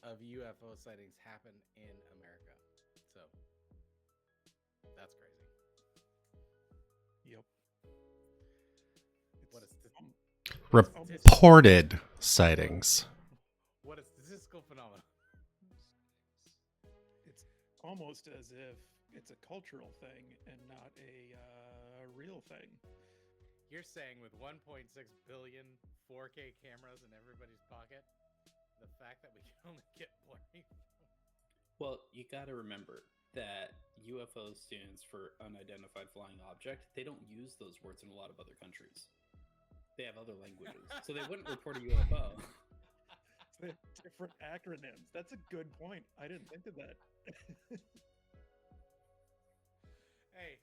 of UFO sightings happen in America. So that's crazy. Yep. What a Reported sightings. What a statistical phenomenon. It's almost as if it's a cultural thing and not a real thing. You're saying with 1.6 billion 4K cameras in everybody's pocket, the fact that we can only get blurry. Well, you got to remember that UFO stands for unidentified flying object. They don't use those words in a lot of other countries. They have other languages, so they wouldn't report a UFO. They have different acronyms. That's a good point. I didn't think of that. Hey,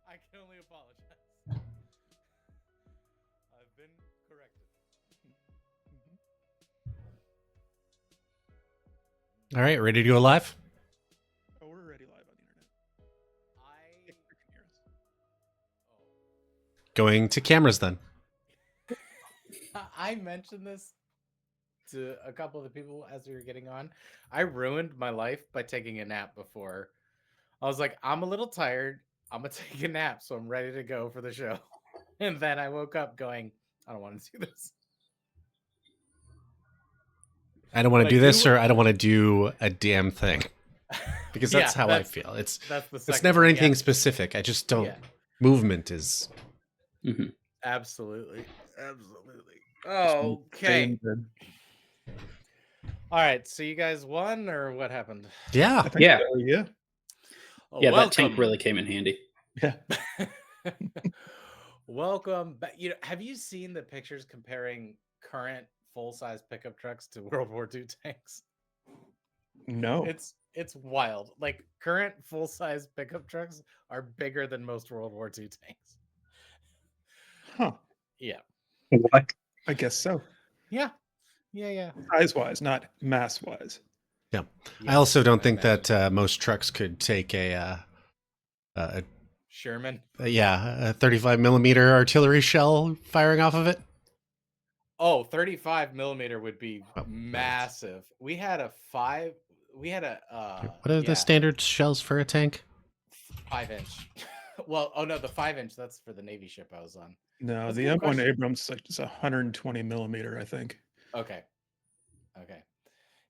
I can only apologize. I've been corrected. All right, ready to go live? Oh, we're already live on the internet. If you can hear us. Going to cameras then. I mentioned this to a couple of the people as we were getting on. I ruined my life by taking a nap before. I was like, I'm a little tired. I'm going to take a nap, so I'm ready to go for the show. And then I woke up going, I don't want to do this. I don't want to do this, or I don't want to do a damn thing. Because that's how I feel. It's never anything specific. I just don't. Yeah. Movement is. Mm-hmm. Absolutely. Okay. All right. So you guys won, or what happened? Yeah. Yeah. Yeah. Oh, yeah. That tank really came in handy. Yeah. Welcome. But have you seen the pictures comparing current full-size pickup trucks to World War II tanks? No. It's wild. Like, current full-size pickup trucks are bigger than most World War II tanks. Huh. Yeah. What? I guess so. Yeah. Size-wise, not mass-wise. Yeah. I also don't think that most trucks could take a Sherman. A 35 millimeter artillery shell firing off of it. Oh, 35 millimeter would be massive. We had a what are the standard shells for a tank? 5-inch. Well, no, the 5-inch, that's for the Navy ship I was on. No, the M1 Abrams is 120 millimeter, I think. Okay.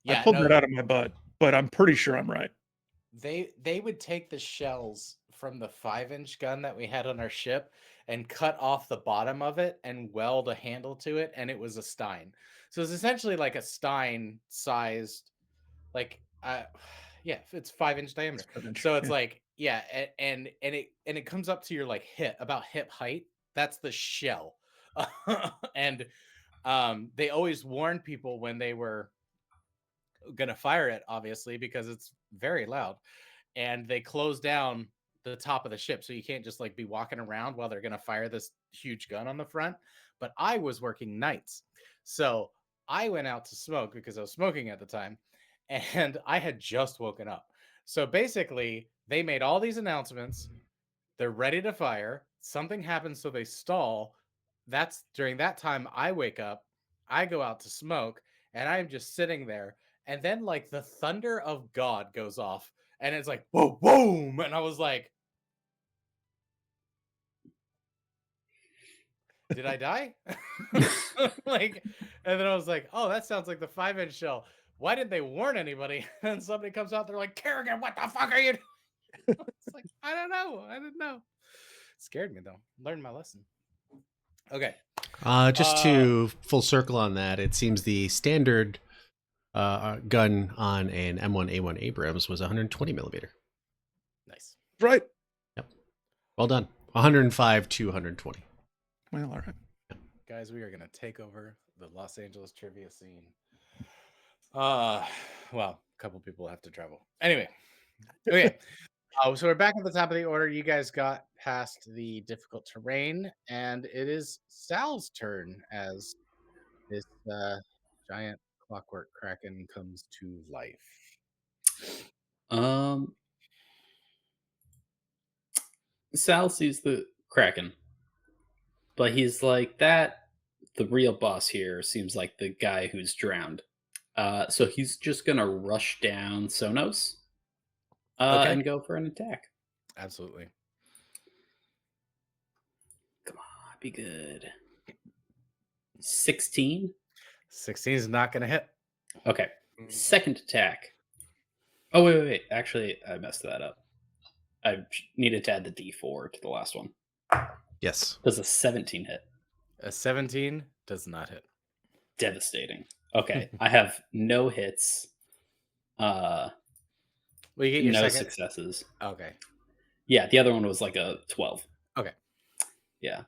Yeah, I pulled that out of my butt, but I'm pretty sure I'm right. They would take the shells from the 5-inch gun that we had on our ship and cut off the bottom of it and weld a handle to it, and it was a Stein. So it's essentially like a Stein sized, like it's 5-inch diameter. So it's like and it comes up to your like about hip height. That's the shell. And they always warned people when they were gonna fire it, obviously, because it's very loud, and they close down the top of the ship, so you can't just like be walking around while they're gonna fire this huge gun on the front. But I was working nights, so I went out to smoke because I was smoking at the time, and I had just woken up. So basically, they made all these announcements. They're ready to fire. Something happens, so they stall. That's during that time I wake up, I go out to smoke, and I'm just sitting there. And then like the thunder of God goes off, and it's like boom, boom, and I was like, did I die? Like, and then I was like, oh, that sounds like the 5-inch shell. Why didn't they warn anybody? And somebody comes out, they're like, Kerrigan, what the fuck are you doing? It's like, I don't know. Scared me though. Learned my lesson. Okay. Just to full circle on that, it seems the standard gun on an M1A1 Abrams was 120 millimeter. Nice. Right. Yep. Well done. 105 to 120. Well, all right. Yep. Guys, we are going to take over the Los Angeles trivia scene. Well, a couple people have to travel. Anyway. Okay. So we're back at the top of the order. You guys got past the difficult terrain, and it is Sal's turn as this giant clockwork Kraken comes to life. Sal sees the Kraken, but he's like, that the real boss here seems like the guy who's drowned. So he's just gonna rush down Sonos Okay. and go for an attack. Absolutely. Come on, be good. 16. 16 is not going to hit. Okay. Second attack. Oh, wait. Actually, I messed that up. I needed to add the D4 to the last one. Yes. Does a 17 hit? A 17 does not hit. Devastating. Okay. I have no hits. Well, you get your no second successes. Okay. Yeah, the other one was like a 12. Okay. Yeah.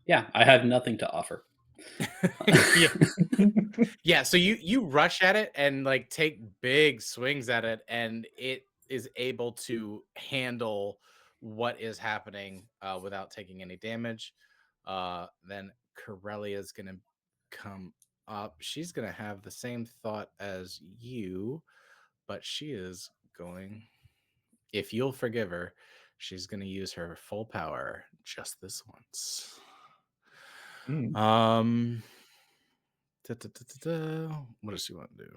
Yeah, I have nothing to offer. Yeah, so you rush at it and like take big swings at it, and it is able to handle what is happening without taking any damage. Then Corellia is gonna come up. She's gonna have the same thought as you, but she is going, if you'll forgive her, she's gonna use her full power just this once. What does she want to do?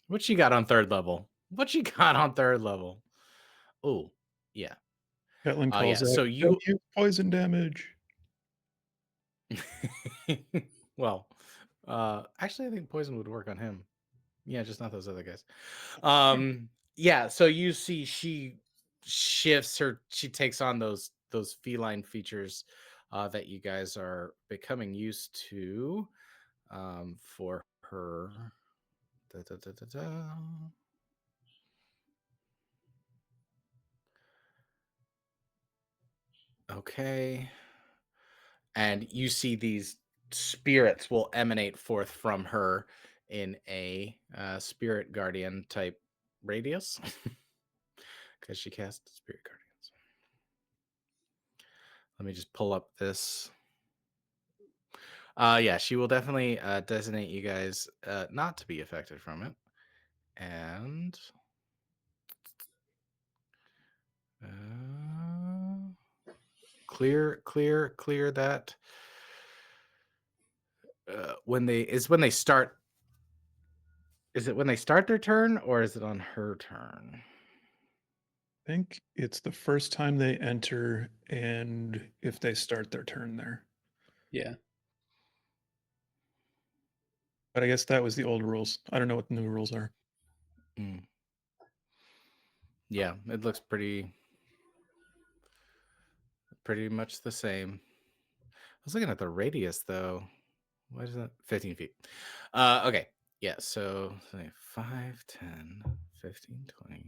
What she got on third level? What you got on third level? Oh, yeah. Caitlin calls out, so you poison damage. Well, actually, I think poison would work on him. Yeah, just not those other guys. Yeah. So you see, she shifts her. She takes on those feline features that you guys are becoming used to for her. Okay. And you see these spirits will emanate forth from her in a spirit guardian type radius because she cast spirit guardians. Let me just pull up this. Yeah, she will definitely designate you guys not to be affected from it. And clear that. When they start, is it when they start their turn or is it on her turn? I think it's the first time they enter and if they start their turn there. Yeah. But I guess that was the old rules. I don't know what the new rules are. Yeah, it looks pretty much the same. I was looking at the radius though. What is that? 15 feet. Okay. Yeah, so 5, 10, 15, 20.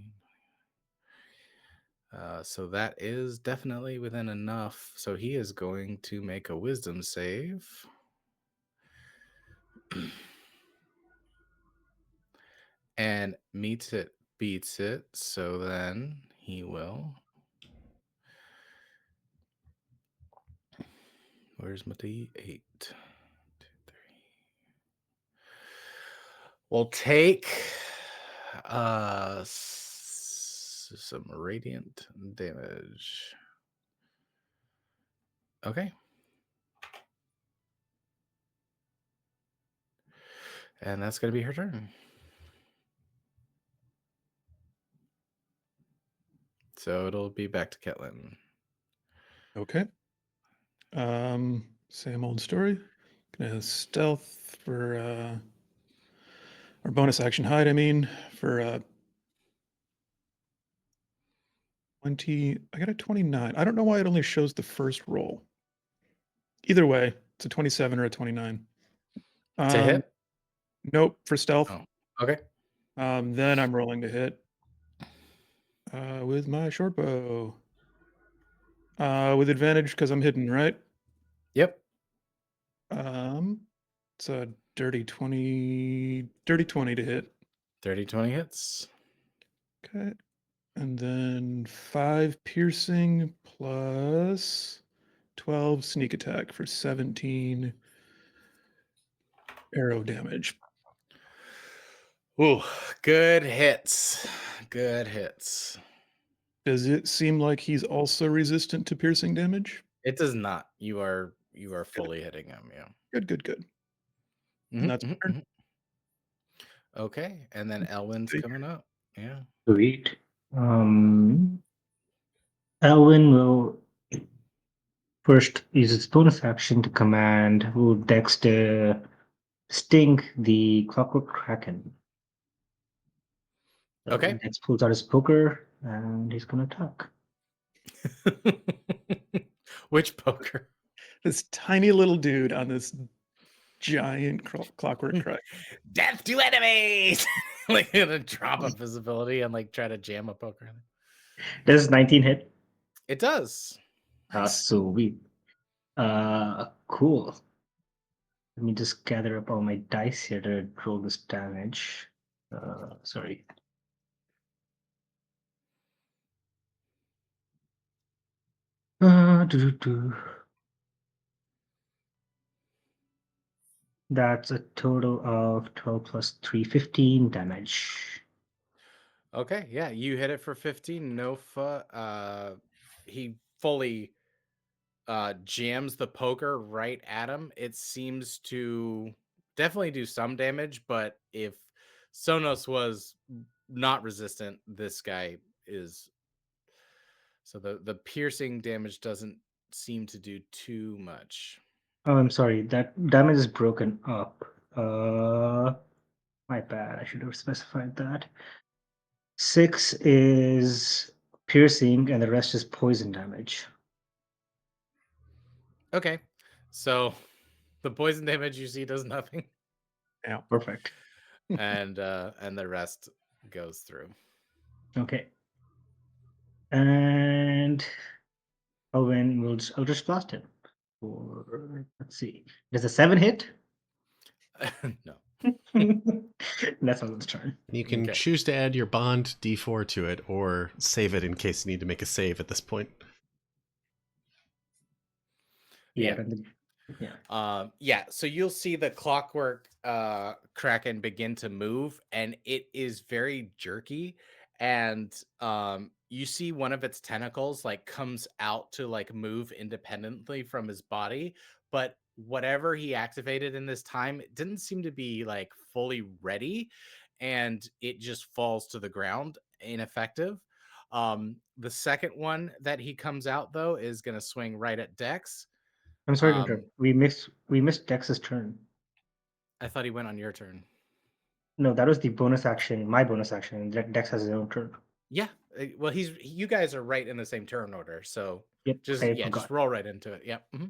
So that is definitely within enough. So he is going to make a wisdom save. And meets it, beats it. So then he will. Where's my D8? 2, 3. We'll take some radiant damage. Okay. And that's going to be her turn. So it'll be back to Caitlin. Okay. Same old story. Gonna stealth for or bonus action hide, I mean, for 20. I got a 29. I don't know why it only shows the first roll. Either way, it's a 27 or a 29. To hit? Nope, for stealth. Oh, okay. Then I'm rolling to hit with my short bow. With advantage because I'm hidden, right? Yep. It's a dirty 20 to hit. 30, 20 hits. Okay. And then 5 piercing plus 12 sneak attack for 17 arrow damage. Ooh, good hits. Good hits. Does it seem like he's also resistant to piercing damage? It does not. You are You are fully hitting him, yeah. Good. Mhm, And that's mhm, my turn. mhm. Okay, and then Elwin's See. coming up. Yeah. Sweet. Elwin will first use its bonus action to command will Dexter sting the Clockwork Kraken. So Okay. Dex pulls out his poker and he's gonna attack. Which poker? This tiny little dude on this giant clockwork crack. Death to enemies! Like gonna drop a visibility and like try to jam a poker. Does 19 hit? It does. Sweet. Cool. Let me just gather up all my dice here to roll this damage. Sorry. Doo-doo-doo. That's a total of 12 plus 3, 15 damage. Okay, yeah, you hit it for 15. He fully jams the poker right at him. It seems to definitely do some damage, but if Sonos was not resistant, this guy is. So the piercing damage doesn't seem to do too much. Oh, I'm sorry. That damage is broken up. My bad. I should have specified that. 6 is piercing, and the rest is poison damage. Okay, so the poison damage you see does nothing. Yeah. Perfect. and the rest goes through. Okay. And Owen will Eldritch Blast him. Or let's see. Does a 7 hit? No. That's on the turn. You can choose to add your bond D4 to it or save it in case you need to make a save at this point. Yeah. So you'll see the clockwork Kraken begin to move, and it is very jerky, and you see one of its tentacles like comes out to like move independently from his body, but whatever he activated in this time, it didn't seem to be like fully ready, and it just falls to the ground ineffective. The second one that he comes out though is going to swing right at Dex. I'm sorry to interrupt. We missed Dex's turn. I thought he went on your turn. No, that was the bonus action, my bonus action. Dex has his own turn. Yeah. Well, you guys are right in the same turn order, so Yep. just roll right into it. Yep. Mm-hmm.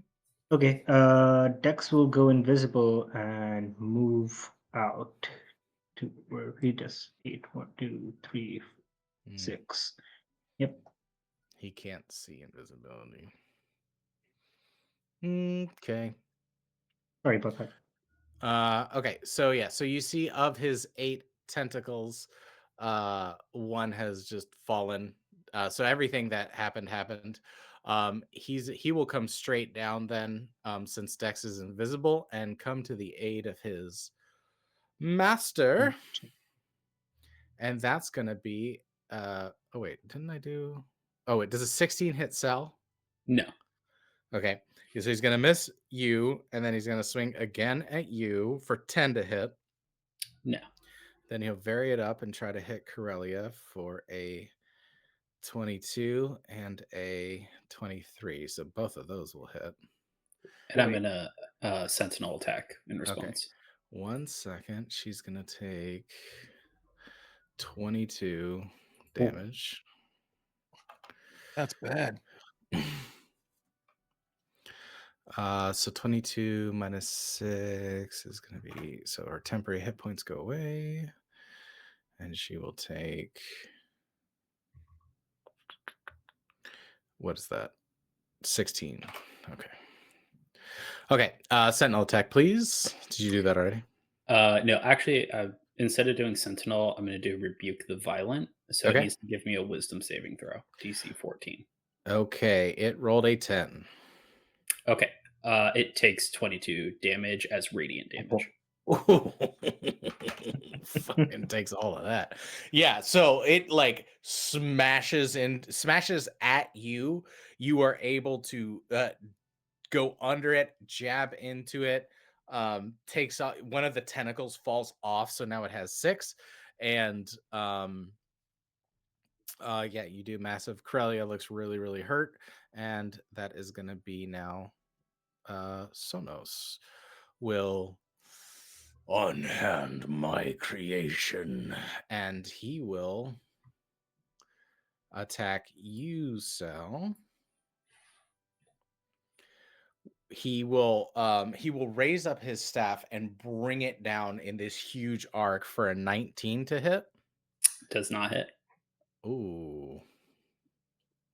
Okay. Dex will go invisible and move out to where he does 8, 1, 2, 3, 6. Yep. He can't see invisibility. Okay. Sorry about that. Okay. So you see of his 8 tentacles, one has just fallen. So everything that happened. He will come straight down then, since Dex is invisible, and come to the aid of his master. And that's gonna be oh wait, didn't I do? Oh wait, does a 16 hit Sal? No. Okay. So he's gonna miss you, and then he's gonna swing again at you for 10 to hit. No. Then he'll vary it up and try to hit Corellia for a 22 and a 23. So both of those will hit. And I'm in a sentinel attack in response. Okay. 1 second. She's gonna take 22 damage. That's bad. So 22 minus 6 is going to be, so our temporary hit points go away, and she will take, what is that? 16. Okay. Sentinel attack, please. Did you do that already? No, actually, instead of doing Sentinel, I'm going to do Rebuke the Violent. So it needs to give me a Wisdom saving throw, DC 14. Okay, it rolled a 10. Okay, it takes 22 damage as radiant damage. Fucking takes all of that. Yeah, so it like smashes at you. You are able to go under it, jab into it, takes out one of the tentacles, falls off, so now it has 6. And yeah, you do massive. Corellia looks really, really hurt, and that is gonna be now Sonos will unhand my creation, and he will attack you, Sal. He will raise up his staff and bring it down in this huge arc for a 19 to hit. Does not hit. Ooh.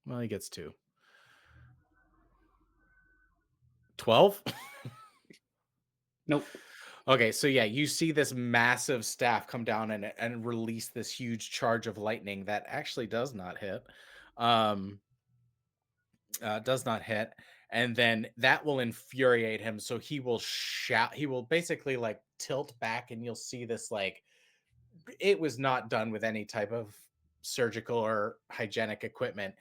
Well, he gets 2. 12? Nope. Okay, so yeah, you see this massive staff come down and release this huge charge of lightning that actually does not hit. Does not hit, and then that will infuriate him, so he will shout. He will basically like tilt back, and you'll see this like it was not done with any type of surgical or hygienic equipment.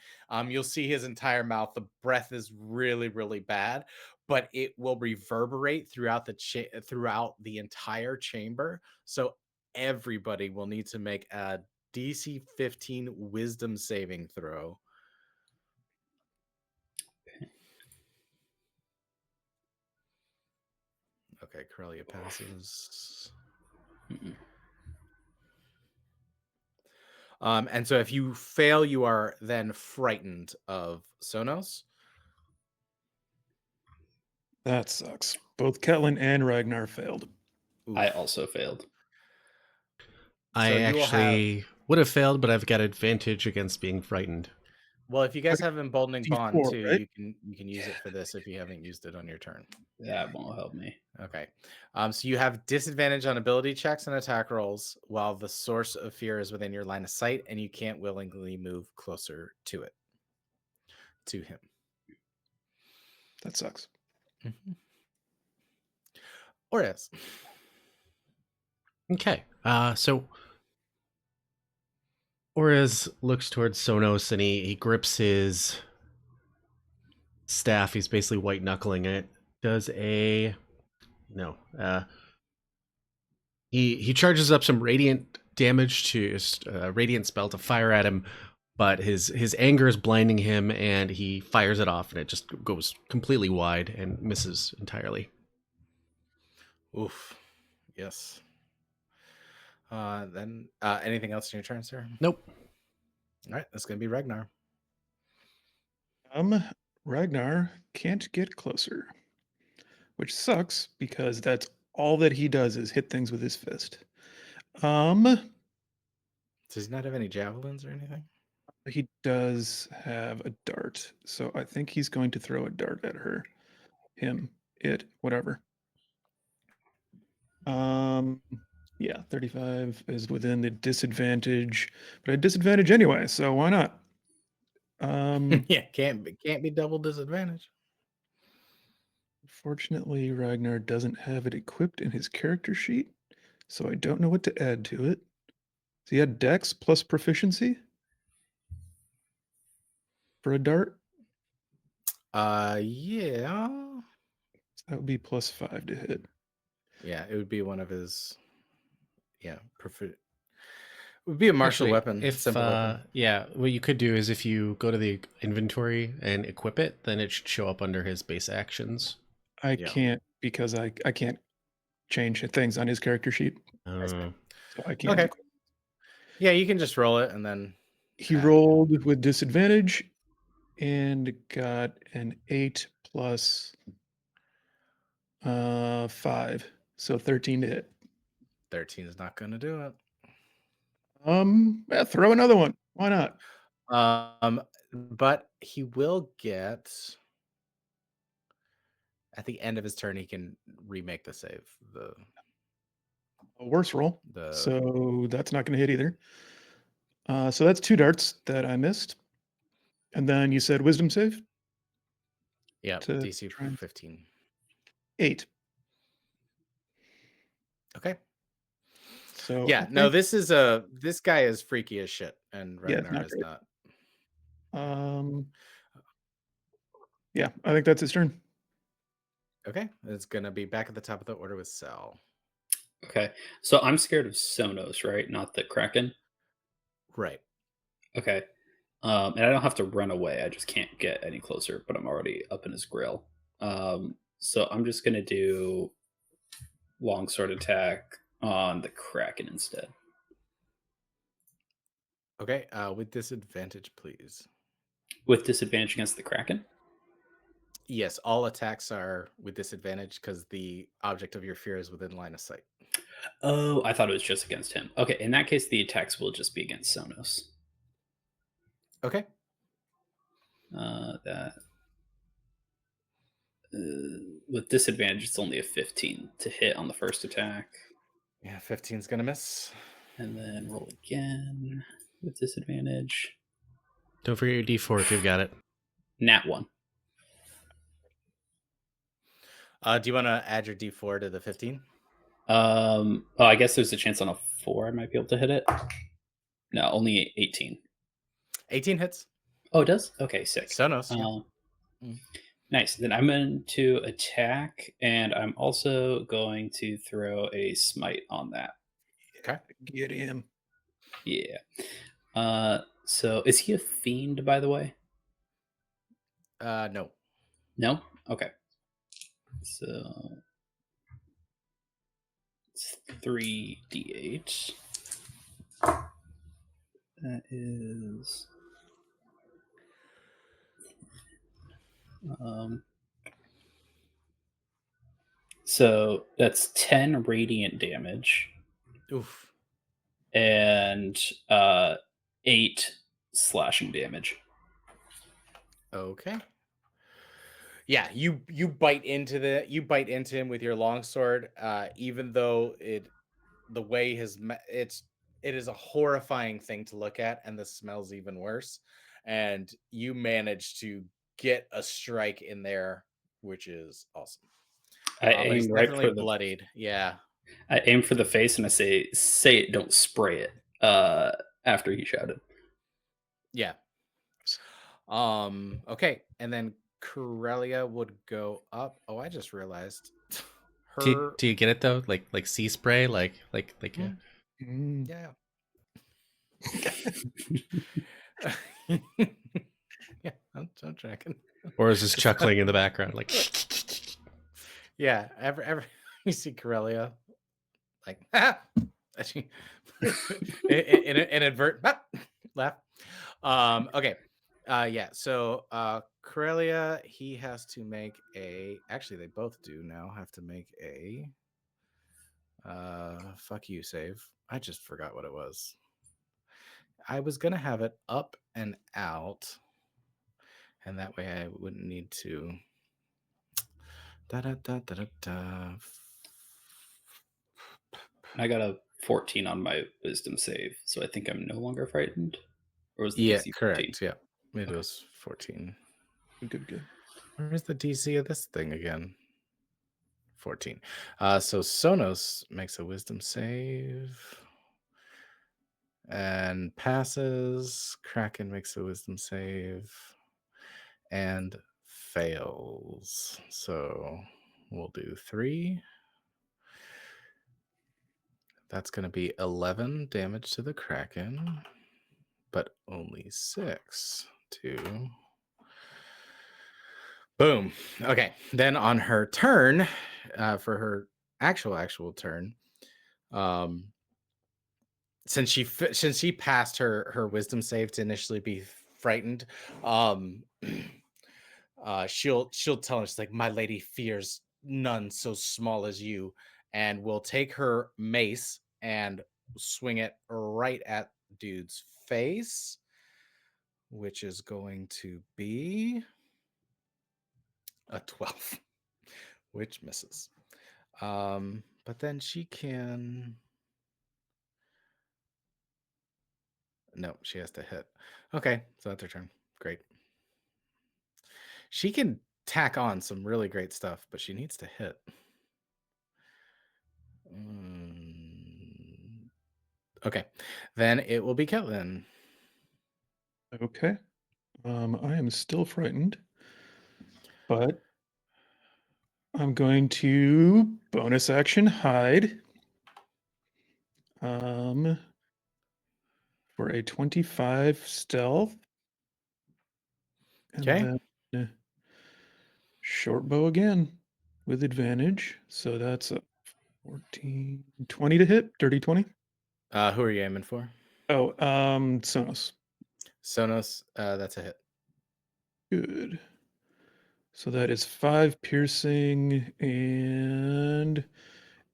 You'll see his entire mouth. The breath is really, really bad, but it will reverberate throughout the entire chamber. So everybody will need to make a DC 15 Wisdom saving throw. Okay, Corellia passes. And so if you fail, you are then frightened of Sonos. That sucks. Both Ketlin and Ragnar failed. Oof. I also failed. I actually would have failed, but I've got advantage against being frightened. Well, if you guys have Emboldening Bond too, right? you can use it for this if you haven't used it on your turn. That won't help me. Okay. So you have disadvantage on ability checks and attack rolls while the source of fear is within your line of sight, and you can't willingly move closer to him. That sucks. Mm-hmm. Or is. Okay. So Orez looks towards Sonos and he grips his staff. He's basically white knuckling it. He charges up some radiant damage to his radiant spell to fire at him, but his anger is blinding him, and he fires it off, and it just goes completely wide and misses entirely. Oof. Yes. Then anything else in your turn, sir? Nope. All right, that's gonna be Ragnar. Ragnar can't get closer, which sucks because that's all that he does is hit things with his fist. Does he not have any javelins or anything? He does have a dart, so I think he's going to throw a dart at her. Him, it, whatever. Yeah, 35 is within the disadvantage, but I had disadvantage anyway, so why not? Yeah, can't be double disadvantage. Fortunately, Ragnar doesn't have it equipped in his character sheet, so I don't know what to add to it. So he had Dex plus proficiency for a dart. Yeah. So that would be +5 to hit. Yeah, it would be one of his. Yeah, it would be a martial weapon. Simple weapon. Yeah, what you could do is if you go to the inventory and equip it, then it should show up under his base actions. I can't because I can't change things on his character sheet. So I can't. Okay. Yeah, you can just roll it and then. He rolled with disadvantage and got an 8 plus 5, so 13 to hit. 13 is not going to do it. Yeah, throw another one. Why not? But he will get. At the end of his turn, he can remake the save. A worse roll. So that's not going to hit either. So that's 2 darts that I missed. And then you said wisdom save? Yeah, DC 15. 8. Okay. So yeah, no, this guy is freaky as shit, and Ragnar is not. Yeah, I think that's his turn. Okay, it's gonna be back at the top of the order with Sal. Okay. So I'm scared of Sonos, right? Not the Kraken. Right. Okay. And I don't have to run away. I just can't get any closer, but I'm already up in his grill. So I'm just gonna do longsword attack on the Kraken instead. Okay, with disadvantage, please. With disadvantage against the Kraken? Yes, all attacks are with disadvantage because the object of your fear is within line of sight. Oh, I thought it was just against him. Okay, in that case, the attacks will just be against Sonos. Okay. That with disadvantage, it's only a 15 to hit on the first attack. Yeah, 15's gonna miss. And then roll again with disadvantage. Don't forget your D4 if you've got it. Nat 1. Do you want to add your D4 to the 15? Oh, I guess there's a chance on a 4 I might be able to hit it. No, only 18. 18 hits. Oh, it does? Okay, sick. Sonos. Yeah. Nice. Then I'm going to attack, and I'm also going to throw a smite on that. Okay. Get him. Yeah. So is he a fiend, by the way? No. No? Okay. So it's 3d8. That is so that's 10 radiant damage. Oof. And 8 slashing damage. Okay. Yeah, you bite into him with your longsword, even though the way it is a horrifying thing to look at, and the smell's even worse. And you manage to get a strike in there, which is awesome. I But he's aim right definitely for the bloodied. Yeah. I aim for the face and I say it, don't spray it. After he shouted. Yeah. Okay, and then Corellia would go up. Oh, I just realized Do you get it though? Like sea spray, like yeah. Yeah. Yeah, I'm tracking. Or is this chuckling in the background, like? Yeah, ever you see Corellia, like inadvertent laugh. Okay. Yeah, so Corellia, he has to make actually they both do now have to make a fuck you save. I just forgot what it was. I was gonna have it up and out, and that way I wouldn't need to I got a 14 on my wisdom save, so I think I'm no longer frightened. Or was the Yeah, DC 14? correct. Yeah, it was 14. Good. Where's the DC of this thing again? 14. So Sonos makes a wisdom save and passes. Kraken makes a wisdom save and fails. So we'll do 3. That's going to be 11 damage to the Kraken, but only 6 to... Boom. Okay. Then on her turn, for her actual turn, since she passed her wisdom save to initially be frightened, she'll tell us like, my lady fears none so small as you, and will take her mace and swing it right at dude's face, which is going to be a 12, which misses. But then she can... No, she has to hit. Okay, so that's her turn. Great. She can tack on some really great stuff, but she needs to hit. Okay, then it will be Kelvin. Okay. I am still frightened, but I'm going to bonus action hide. For a 25 stealth. And Okay. then short bow again with advantage. So that's a 14, 20 to hit, dirty 20. Who are you aiming for? Oh, Sonos. Sonos, that's a hit. Good. So that is 5 piercing and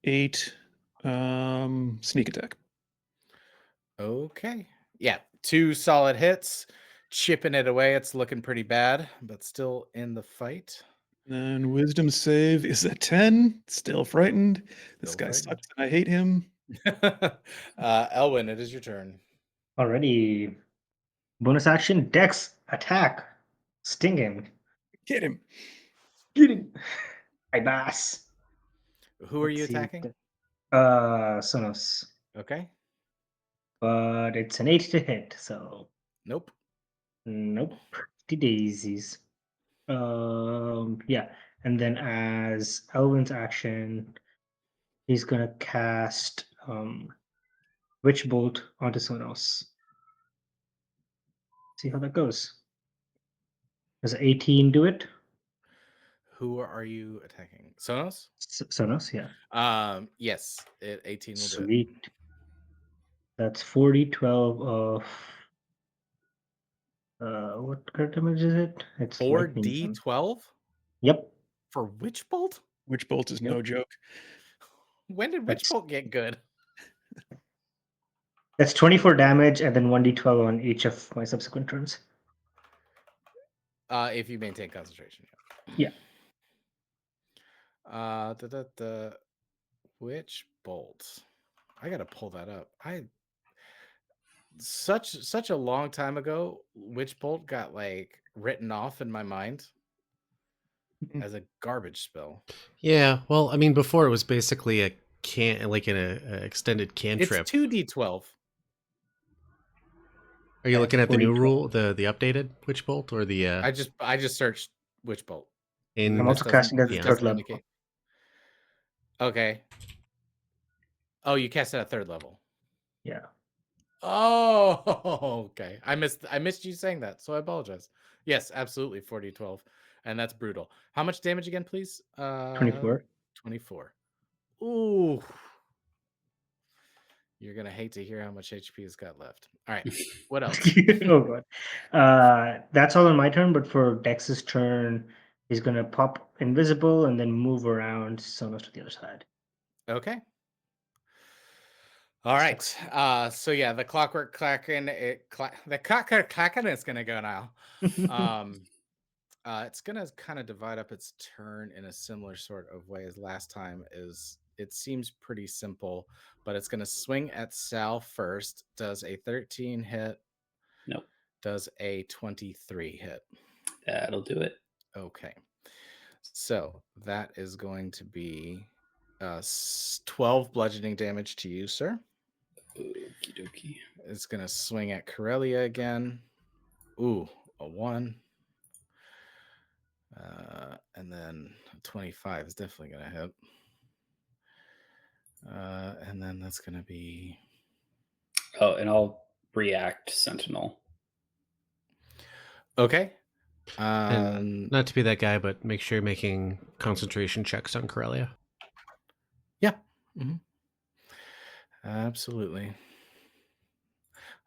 8 sneak attack. Okay. Yeah, 2 solid hits, chipping it away. It's looking pretty bad, but still in the fight. Then wisdom save is a 10. Still frightened. This Still guy frightened. sucks and I hate him. Elwin, it is your turn. Already. Bonus action, Dex, attack. Sting him. Hit him. Get him. Hi, boss. Who are Let's you see. attacking? Sonos. Okay. But it's an 8 to hit, so Nope. nope. The daisies. Yeah. And then as Elvin's action, he's gonna cast Witch Bolt onto Sonos. See how that goes. Does 18 do it? Who are you attacking? Sonos? Sonos, yeah. Yes, 18 will do it. Sweet. That's 40, 12 of what kind of damage is it? It's lightning. 4d12 Yep. for Witch Bolt? Witch bolt is no joke. When did Witch That's- Bolt get good? That's 24 damage and then 1d12 on each of my subsequent turns. If you maintain concentration. Yeah. The Witch Bolt. I gotta pull that up. Such a long time ago, Witch Bolt got like written off in my mind as a garbage spell. Yeah, well, I mean, before it was basically a extended cantrip. It's 2d12. Are you I looking have at the new 40. rule, the updated Witch Bolt, or the I just searched Witch Bolt. in? I'm also This casting at yeah. the third level. indicate. Okay. Oh, you cast it at 3rd level. Yeah. Oh, okay. I missed you saying that, so I apologize. Yes, absolutely, 40-12, and that's brutal. How much damage again, please? 24. 24. Ooh. You're gonna hate to hear how much HP has got left. All right. What else? Oh god. That's all on my turn, but for Dex's turn, he's gonna pop invisible and then move around Sonos to the other side. Okay. All right. So yeah, the clockwork Kraken, the clockwork Kraken is gonna go now. It's gonna kind of divide up its turn in a similar sort of way as last time. It seems pretty simple, but it's gonna swing at Sal first. Does a 13 hit? Nope. Does a 23 hit? That'll do it. Okay. So that is going to be 12 bludgeoning damage to you, sir. Okie dokie. It's gonna swing at Corellia again. Ooh, a 1. And then 25 is definitely gonna hit. And then that's gonna be. Oh, and I'll react Sentinel. Okay. And not to be that guy, but make sure you're making concentration checks on Corellia. Yeah. Mm-hmm. Absolutely.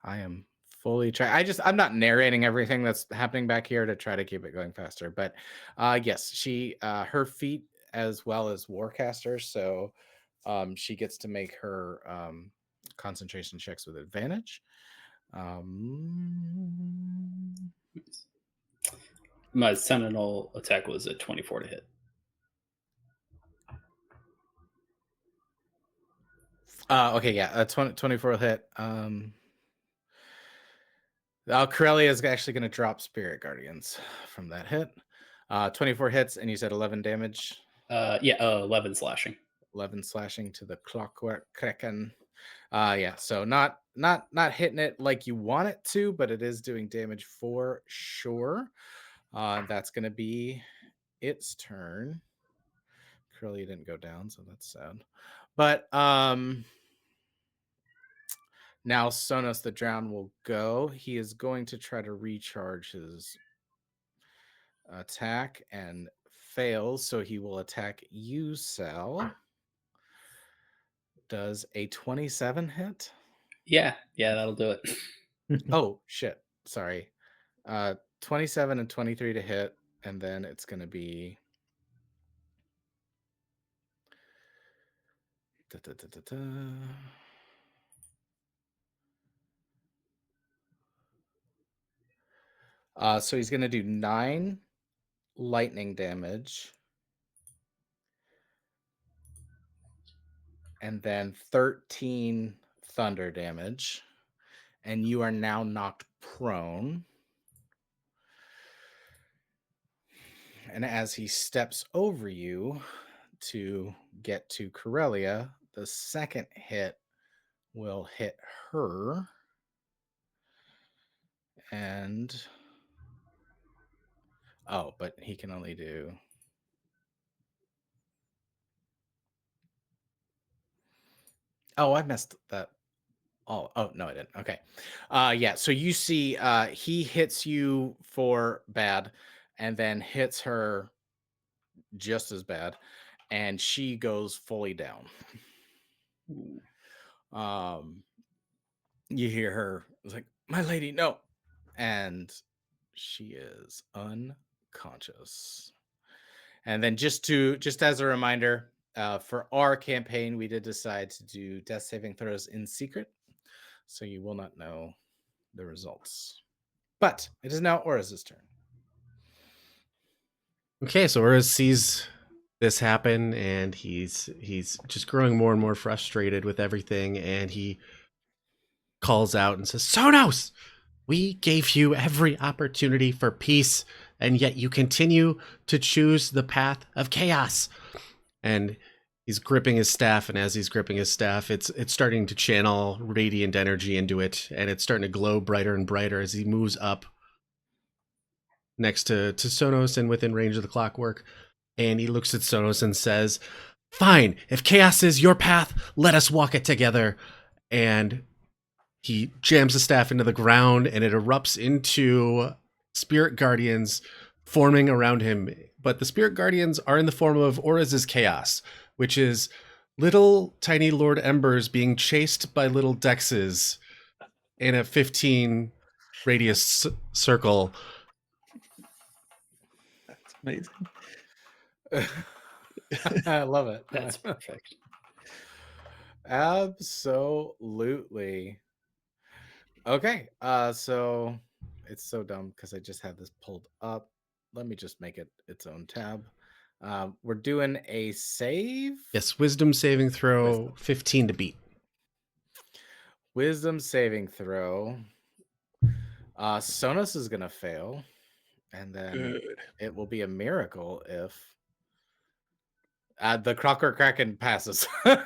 I am fully I'm not narrating everything that's happening back here to try to keep it going faster, but yes, she her feat as well as Warcaster, so she gets to make her concentration checks with advantage. My Sentinel attack was a 24 to hit. Okay, yeah, 24 hit. Corellia is actually going to drop Spirit Guardians from that hit. 24 hits, and you said 11 damage. 11 slashing. 11 slashing to the clockwork Kraken. Yeah, so not hitting it like you want it to, but it is doing damage for sure. That's going to be its turn. Curly didn't go down, so that's sad. But now Sonos the Drowned will go. He is going to try to recharge his attack and fails, so he will attack you, Sal. Does a 27 hit? Yeah, that'll do it. Oh, shit. Sorry. 27 and 23 to hit, and then it's going to be... So he's going to do 9 lightning damage. And then 13 thunder damage. And you are now knocked prone. And as he steps over you to get to Corellia, the second hit will hit her. And... oh, but he can only do... oh, I messed that. Oh, no, I didn't. Okay. Yeah, so you see he hits you for bad and then hits her just as bad, and she goes fully down. You hear her, it's like, my lady, no. And she is unconscious. And then just as a reminder, for our campaign, we did decide to do death saving throws in secret. So you will not know the results. But it is now Oraz's turn. Okay, so Oraz sees this happen, and he's just growing more and more frustrated with everything, and he calls out and says, Sonos, we gave you every opportunity for peace, and yet you continue to choose the path of chaos. And he's gripping his staff, and as he's gripping his staff, it's starting to channel radiant energy into it, and it's starting to glow brighter and brighter as he moves up next to Sonos and within range of the clockwork. And he looks at Sonos and says, fine, if chaos is your path, let us walk it together. And he jams the staff into the ground, and it erupts into spirit guardians forming around him. But the spirit guardians are in the form of Oraz's chaos, which is little tiny Lord Embers being chased by little Dexes in a 15 radius circle. That's amazing. I love it. That's perfect. Absolutely. Okay, so it's so dumb because I just had this pulled up. Let me just make it its own tab. We're doing a save. Yes, wisdom saving throw, Wisdom. 15 to beat. Wisdom saving throw. Sonos is gonna fail, and then Good. it will be a miracle if the Kraken passes. All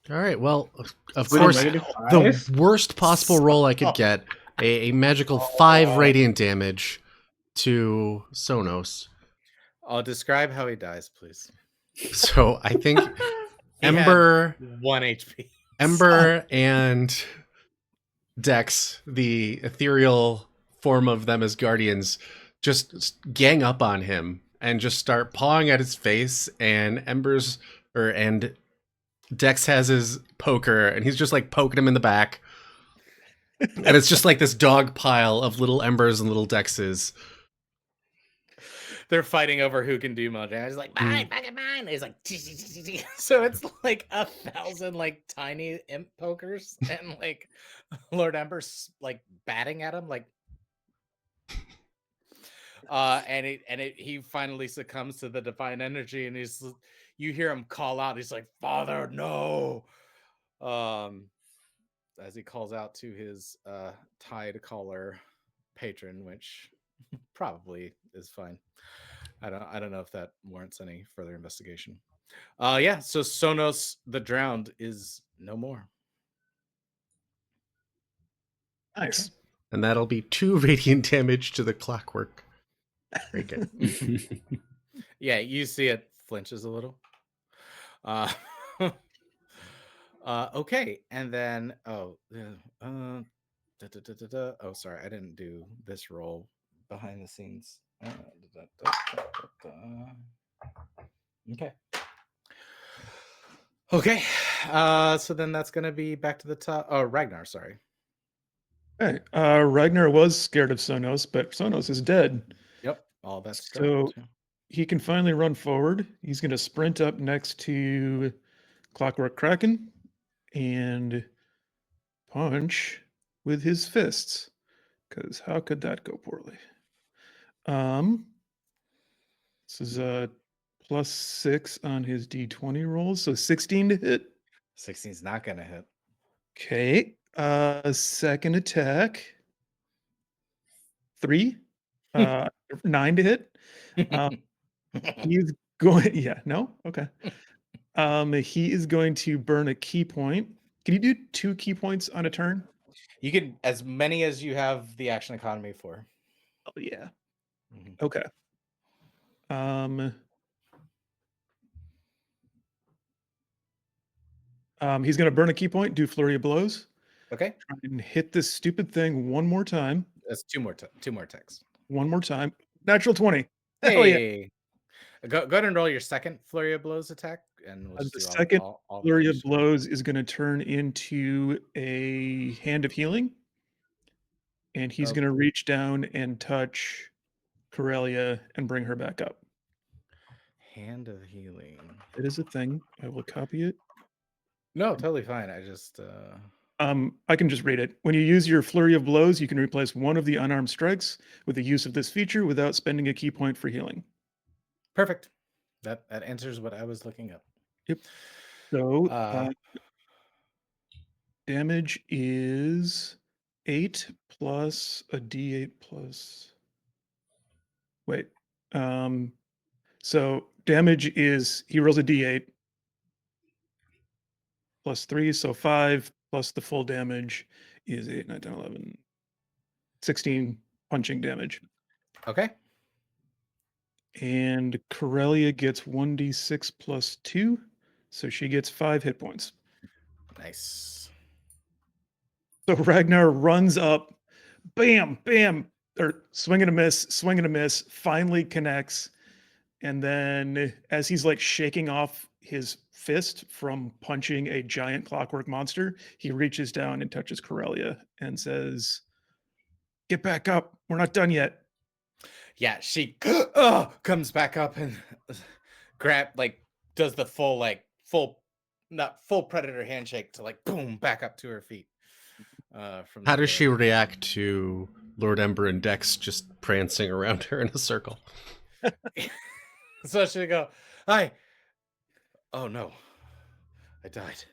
right, well, of With a course, -5? the worst possible roll I could get, a magical 5 radiant damage to Sonos. I'll describe how he dies, please. So I think He had Ember 1 HP. Ember and Dex, the ethereal form of them as guardians, just gang up on him and just start pawing at his face. And and Dex has his poker, and he's just like poking him in the back. And it's just like this dog pile of little Embers and little Dexes. They're fighting over who can do more damage. He's like, mine, fucking mine. He's like, so it's like 1,000 like tiny imp pokers, and like Lord Ember's like batting at him, like, he finally succumbs to the divine energy, and you hear him call out. He's like, Father, no. As he calls out to his tide caller patron, which probably is fine. I don't know if that warrants any further investigation. Yeah, so Sonos the Drowned is no more. Nice. And that'll be 2 radiant damage to the clockwork. Very good. Yeah, you see it flinches a little. Uh, okay, and then oh, oh, sorry, I didn't do this roll behind the scenes. Okay. Okay. So then that's gonna be back to the top. Oh, Ragnar, sorry. Okay. Ragnar was scared of Sonos, but Sonos is dead. Yep. All that's So dropped. he can finally run forward. He's going to sprint up next to Clockwork Kraken and punch with his fists. Because how could that go poorly? This is a +6 on his d20 rolls, so 16 to hit. 16's not gonna hit. Okay. Second attack. 3. 9 to hit. He's going. Yeah. No. Okay. He is going to burn a key point. Can you do 2 key points on a turn? You can as many as you have the action economy for. Oh yeah. Mhm. Okay. He's going to burn a key point, do flurry of blows, Okay. try and hit this stupid thing one more time. That's two more attacks. One more time. Natural 20. Hell yeah. Hey. Go ahead and roll your second flurry of blows attack, and we'll just The do second all flurry of finishes. blows is going to turn into a hand of healing, and he's Oh. going to reach down and touch Corellia and bring her back up. Hand of healing. It is a thing. I will copy it. No, totally fine. I just I can just read it. When you use your flurry of blows, you can replace one of the unarmed strikes with the use of this feature without spending a key point for healing. perfect. That answers what I was looking up. Yep. So damage is 8 plus a d8 plus. Wait. So damage is he rolls a d8 plus 3, so 5 plus the full damage is 8, 9, 10, 11, 16 punching damage. Okay. And Corellia gets 1d6 plus 2, so she gets 5 hit points. Nice. So Ragnar runs up, bam, bam, or swing and a miss, finally connects. And then as he's like shaking off his fist from punching a giant clockwork monster, he reaches down and touches Corellia and says, "Get back up. We're not done yet." Yeah, she comes back up and does the not full predator handshake to like boom back up to her feet. From How does she react to Lord Ember and Dex just prancing around her in a circle? So she'll go, "Hi. Oh no, I died."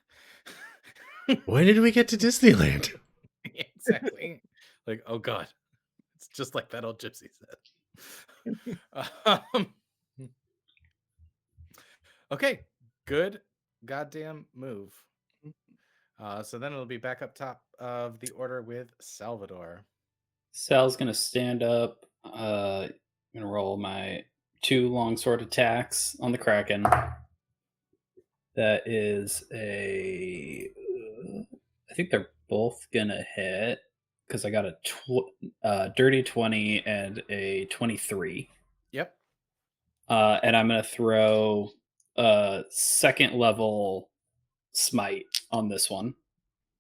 When did we get to Disneyland? Exactly. Like, oh god, it's just like that old gypsy said. Okay, good goddamn move. So then it'll be back up top of the order with Salvador. Sal's gonna stand up. I'm gonna roll my 2 longsword attacks on the Kraken. That is I think they're both gonna hit because I got a dirty 20 and a 23. Yep. And I'm gonna throw a second level smite on this one.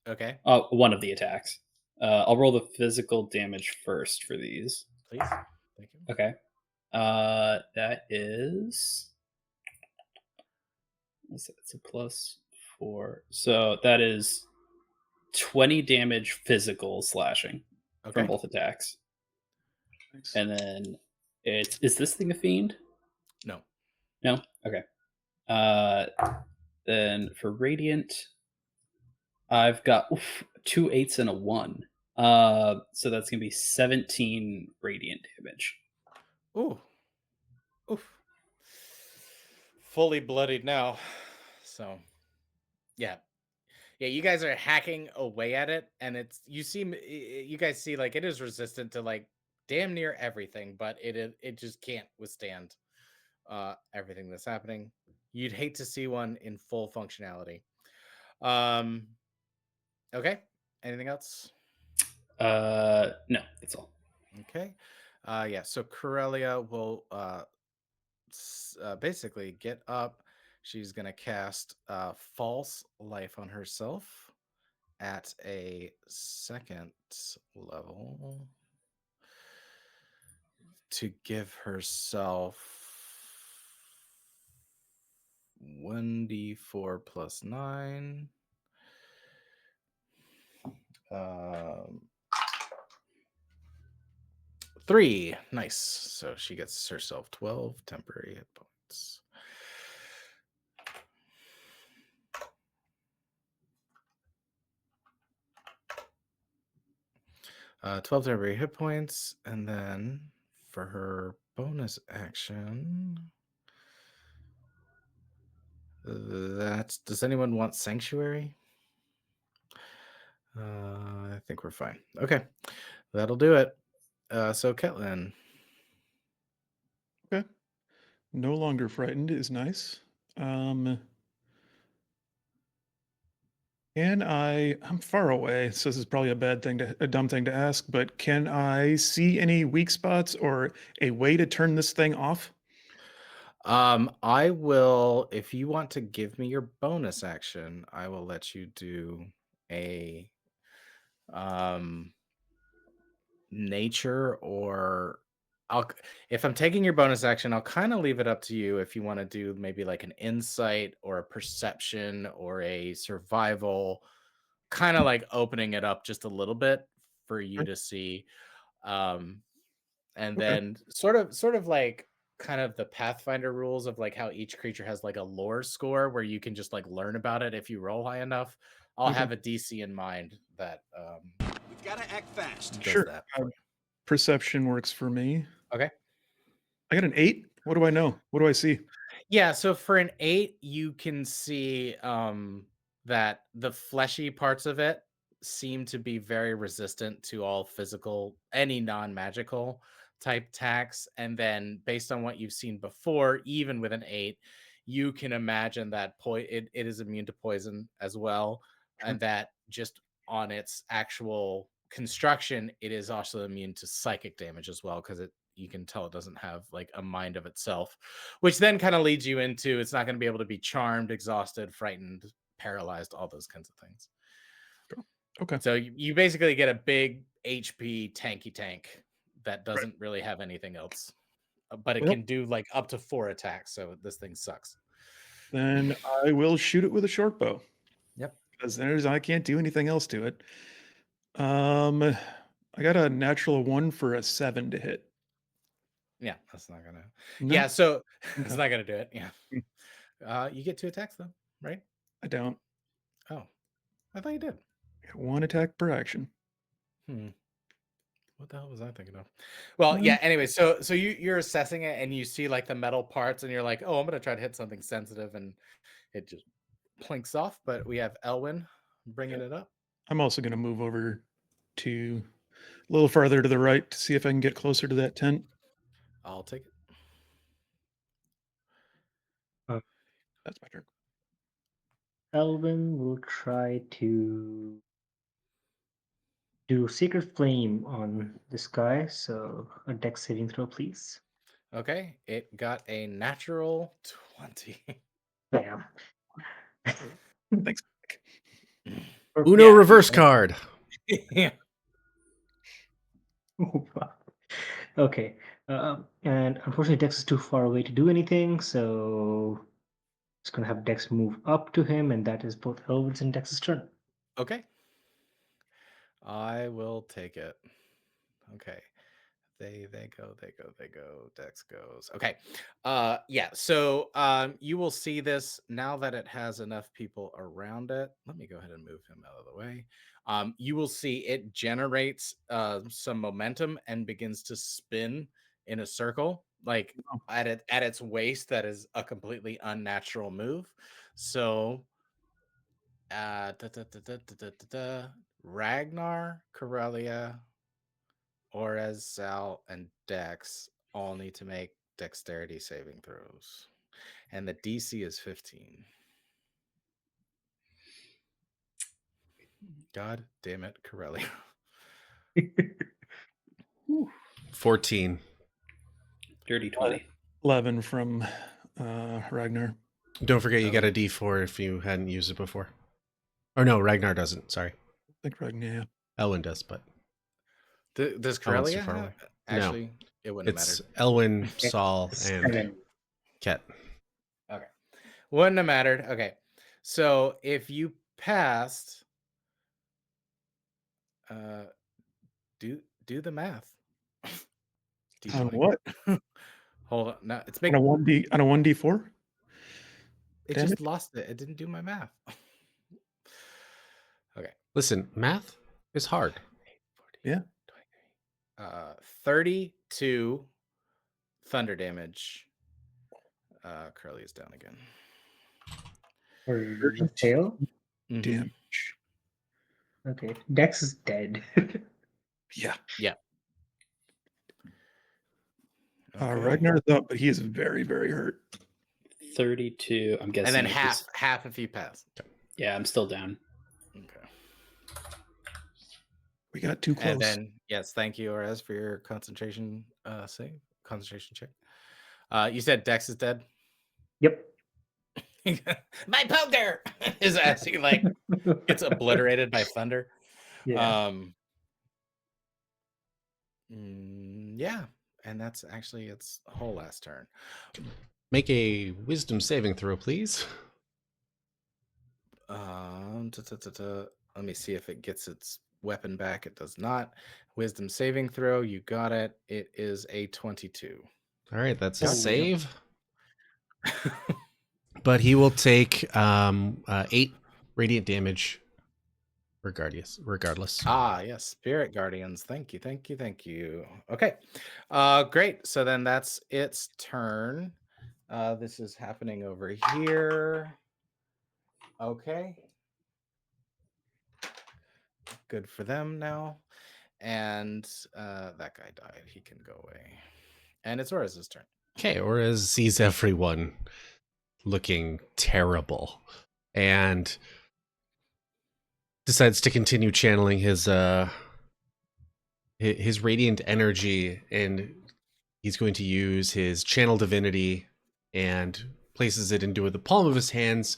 Okay. One of the attacks. I'll roll the physical damage first for these. Please. Thank you. Okay. That is. It's a +4. So that is 20 damage physical slashing from both attacks. Nice. And then is this thing a fiend? No. No? Okay. Then for radiant, I've got 2 8s and a 1. So that's gonna be 17 radiant damage. Ooh. Oof. Fully bloodied now. So yeah. Yeah, you guys are hacking away at it, and you guys see like it is resistant to like damn near everything, but it just can't withstand everything that's happening. You'd hate to see one in full functionality. Um, okay. Anything else? No, that's all. Okay. Yeah. So Corellia will basically get up. She's gonna cast false life on herself at a second level to give herself 1d4 plus 9. Um, 3. Nice. So she gets herself 12 temporary hit points. Uh, 12 temporary hit points. And then for her bonus action, does anyone want Sanctuary? I think we're fine. Okay. That'll do it. So Ketlin. Okay. No longer frightened is nice. Can I'm far away, so this is probably a dumb thing to ask, but can I see any weak spots or a way to turn this thing off? I will, if you want to give me your bonus action, I will let you do a um nature or if I'm taking your bonus action, I'll kind of leave it up to you if you want to do maybe like an insight or a perception or a survival, kind of like opening it up just a little bit for you Okay. to see. Um and Okay. then sort of like kind of the Pathfinder rules of like how each creature has like a lore score where you can just like learn about it if you roll high enough. I'll Okay. have a DC in mind that We've got to act fast. does Sure. that for you. Perception works for me. Okay. I got an 8. What do I know? What do I see? Yeah, so for an 8, you can see that the fleshy parts of it seem to be very resistant to all physical, any non-magical type attacks. And then based on what you've seen before, even with an 8, you can imagine that it is immune to poison as well. Sure. And that just on its actual construction, it is also immune to psychic damage as well, because you can tell it doesn't have like a mind of itself, which then kind of leads you into it's not going to be able to be charmed, exhausted, frightened, paralyzed, all those kinds of things. Okay. So you basically get a big HP tanky tank that doesn't really have anything else, but it Well, can do like up to 4 attacks. So this thing sucks. then I will shoot it with a short bow Yep. because I can't do anything else to it. I got a natural 1 for a 7 to hit. Yeah, that's not gonna. No, Yeah, so it's okay. not gonna do it. Yeah. Mm. You get 2 attacks though, right? I don't. Oh, I thought you did. I got 1 attack per action. Hmm. What the hell was I thinking of? Well, Mm, yeah. Anyway, so you're assessing it and you see like the metal parts and you're like, oh, I'm gonna try to hit something sensitive, and it just plinks off. But we have Elwyn bringing yeah. it up. I'm also going to move over to a little farther to the right to see if I can get closer to that tent. I'll take it. Uh, That's my turn. Elvin will try to do Secret Flame on this guy. So a dex saving throw, please. Okay, it got a natural 20. Bam. Thanks. Uno Yeah. reverse card. Yeah. Okay. And unfortunately, Dex is too far away to do anything, so it's going to have Dex move up to him, and that is both Elvin's and Dex's turn. Okay. I will take it. Okay. They go. Dex goes. Okay. Yeah. So you will see this now that it has enough people around it. Let me go ahead and move him out of the way. You will see it generates some momentum and begins to spin in a circle, like Oh, at its waist. That is a completely unnatural move. So Ragnar, Corellia, Orez, Sal, and Dex all need to make dexterity saving throws. And the DC is 15. God damn it, Corelli. 14. Dirty 20. 11 from Ragnar. Don't forget you Oh. got a D4 if you hadn't used it before. Or no, Ragnar doesn't. Sorry. I think Ragnar. Elwin does, but Does Elwin's Corellia too far have? away. Actually, it wouldn't have it's mattered. Elwin, Saul, and 7. Ket. Okay. Wouldn't have mattered. Okay. So if you passed, do the math. On D20. what? Hold on. No, it's On big. a 1d4? It damage? just lost it. It didn't do my math. Okay. Listen, math is hard. Yeah. 32 thunder damage. Curly is down again. Or the tail? Mhm. Damage. Okay. Dex is dead. Yeah. Okay. Ragnar's up, but he is very, very hurt. 32. I'm guessing. And then if half if you pass. Yeah, I'm still down. Okay. We got too close. And then yes, thank you, Orez, for your concentration concentration check. You said Dex is dead. Yep. My poker is as he like gets obliterated by thunder. Yeah. Yeah, and that's actually its whole last turn. Make a wisdom saving throw, please. Let me see if it gets its weapon back. It does not. Wisdom saving throw. You got it. It is a 22. All right, that's a Oh, yeah. save. But he will take 8 radiant damage regardless. Ah, yes, Spirit Guardians. Thank you. Okay. Great. So then that's its turn. This is happening over here. Okay. Good for them now. And that guy died. He can go away. And it's Orez's turn. Okay, Orez sees everyone looking terrible and decides to continue channeling his radiant energy, and he's going to use his channel divinity and places it into the palm of his hands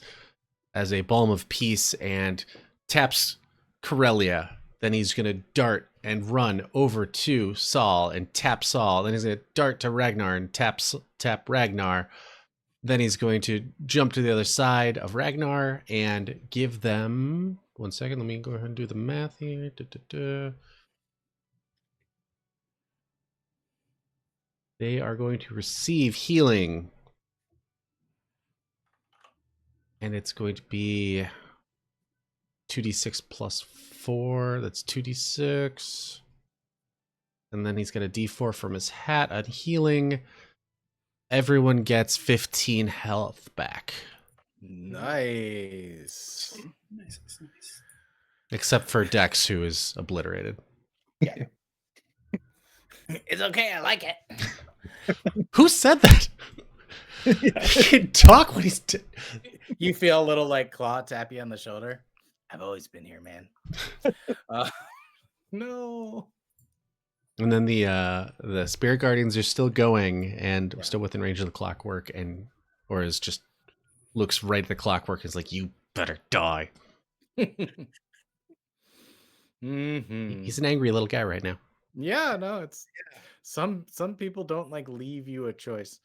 as a balm of peace and taps Corellia. Then he's going to dart and run over to Saul and tap Saul. Then he's going to dart to Ragnar and tap Ragnar. Then he's going to jump to the other side of Ragnar and give them... One second, let me go ahead and do the math here. They are going to receive healing. And it's going to be 2d6 plus 4. That's 2d6. And then he's got a d4 from his hat on healing. Everyone gets 15 health back. Nice. Nice. Except for Dex, who is obliterated. It's okay. I like it. Who said that? He can talk when he's... You feel a little like Claw tap you on the shoulder. I've always been here, man. No. And then the Spirit Guardians are still going and still within range of the clockwork, and Orez just looks right at the clockwork and is like, you better die. He's an angry little guy right now. Yeah, no, it's some people don't like leave you a choice.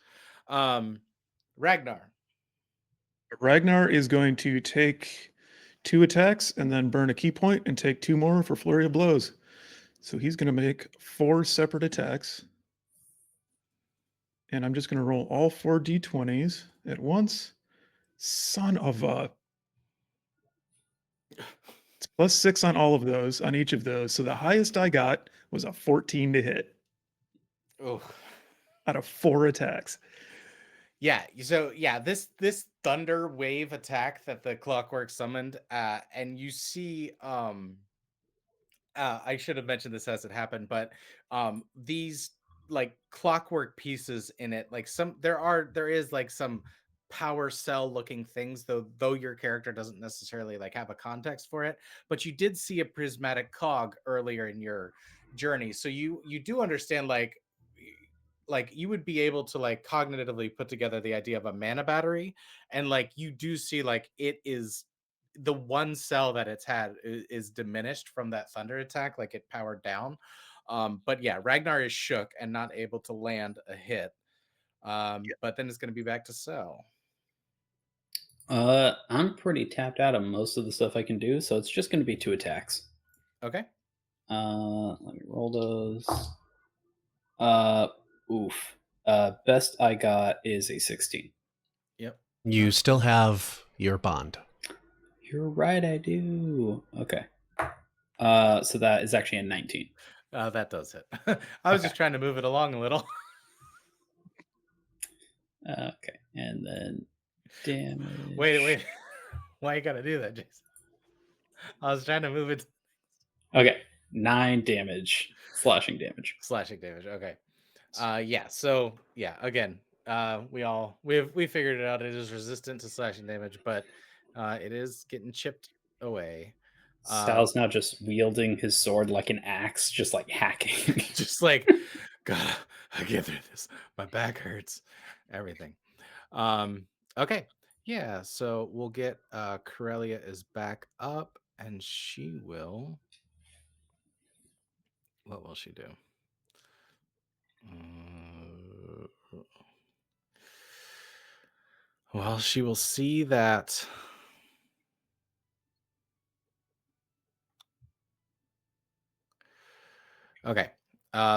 Ragnar. Ragnar is going to take 2 attacks and then burn a key point and take 2 more for flurry of blows. So he's going to make 4 separate attacks. And I'm just going to roll all 4 d20s at once. Son of a... It's plus 6 on all of those, on each of those. So the highest I got was a 14 to hit Oh. out of 4 attacks. Yeah, so yeah, this thunder wave attack that the clockwork summoned, and you see I should have mentioned this as it happened, but these like clockwork pieces in it. Like there is like some power cell looking things, though your character doesn't necessarily like have a context for it. But you did see a prismatic cog earlier in your journey, so you do understand like you would be able to like cognitively put together the idea of a mana battery, and like you do see like it is the one cell that it's had is diminished from that thunder attack, like it powered down. But yeah, Ragnar is shook and not able to land a hit. But then it's going to be back to Cell. I'm pretty tapped out of most of the stuff I can do, so it's just going to be 2 attacks. Okay. Let me roll those. Oof. Best I got is a 16. Yep. You still have your bond. You're right, I do. Okay. So that is actually a 19. That does hit. I was Okay. just trying to move it along a little. Okay, and then damage. Wait. Why you gotta do that, Jason? I was trying to move it. Okay, 9 damage, slashing damage. Slashing damage. Okay. Yeah. So yeah. Again, we figured it out. It is resistant to slashing damage, but it is getting chipped away. Sal's now just wielding his sword like an axe, just like hacking. Just like, God, I get through this. My back hurts. Everything. Okay. Yeah. So we'll get Corellia is back up, and she will. What will she do? Well, she will see that. Okay.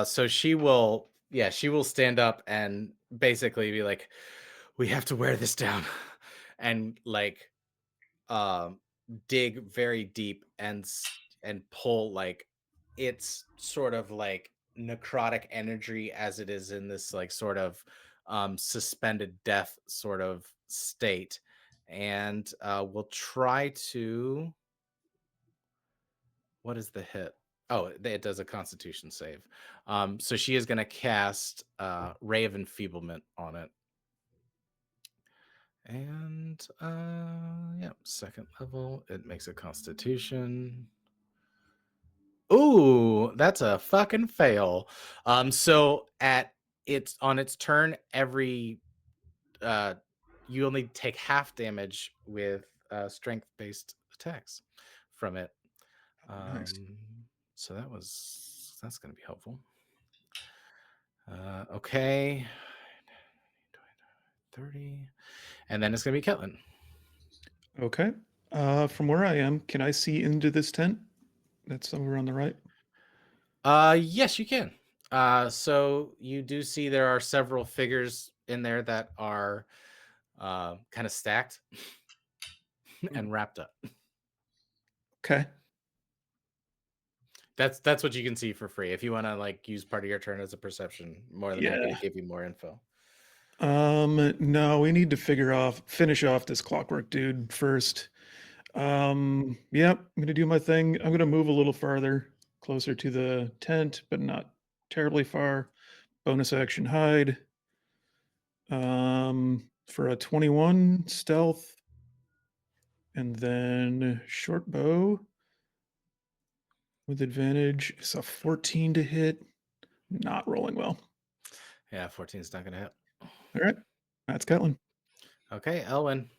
So she will, she will stand up and basically be like, we have to wear this down and like dig very deep and pull like it's sort of like necrotic energy as it is in this like sort of suspended death sort of state, and we'll try to. What is the hit? Oh, it does a Constitution save. So she is going to cast Ray of Enfeeblement on it. And second level, it makes a Constitution. Ooh, that's a fucking fail. So on its turn, every you only take half damage with strength-based attacks from it. Nice. So that's going to be helpful. Okay. 30. And then it's going to be Ketlin. Okay. From where I am, can I see into this tent? That's over on the right. Yes, you can. So you do see there are several figures in there that are kind of stacked and wrapped up. Okay. That's what you can see for free. If you want to like use part of your turn as a perception, more than happy to give you more info. No, we need to finish off this clockwork dude first. Yep, I'm gonna do my thing. I'm gonna move a little farther, closer to the tent, but not terribly far. Bonus action hide. For a 21 stealth, and then short bow with advantage. It's a 14 to hit. Not rolling well. Yeah, 14 is not going to hit. All right, that's Catlin. Okay, Elwin.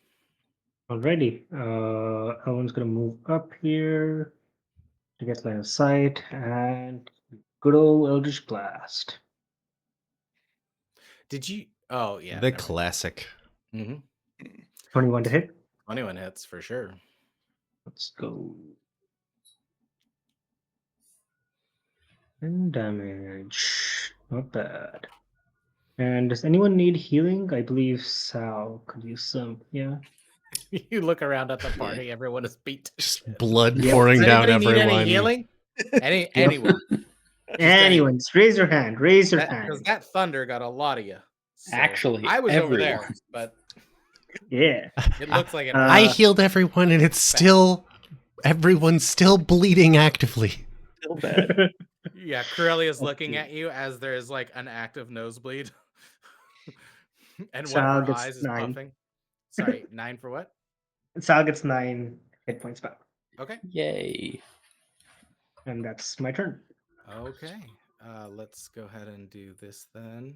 Alrighty. Elvin's gonna move up here to get line of sight and good old Eldritch Blast. Did you? Oh yeah, The classic. 21 to hit. 21 hits for sure. Let's go. And damage. Not bad. And does anyone need healing? I believe Sal could use some. Yeah. You look around at the party, everyone is beat. Just blood Yep. pouring Does down anybody need everyone. any healing? Anyone? Anyone, raise your hand. Raise your hand. Because that thunder got a lot of you. So Actually, I was over there, everyone. but Yeah. it looks like it. I healed everyone, and it's still everyone's still bleeding actively. Still bad. Yeah, Corellia's Let's looking see. at you as there is like an active nosebleed, and one of Sal her gets eyes is 9. puffing. Sorry, 9 for what? Sal gets 9 hit points back. Okay. Yay. And that's my turn. Okay. Let's go ahead and do this then.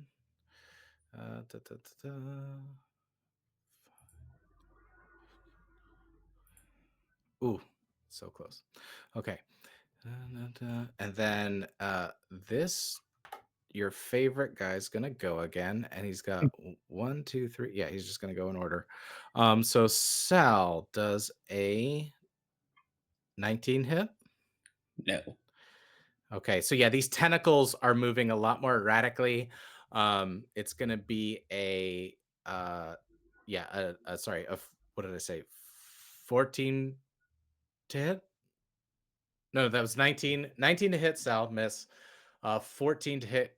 Da, da, da, da. Ooh, so close. Okay. And then this, your favorite guy's gonna go again, and he's got 1, 2, 3. Yeah, he's just gonna go in order. So Sal does a 19 hit. No. Okay, so yeah, these tentacles are moving a lot more erratically. It's gonna be what did I say? 14 to hit? No, that was 19. 19 to hit Sal, miss. 14 to hit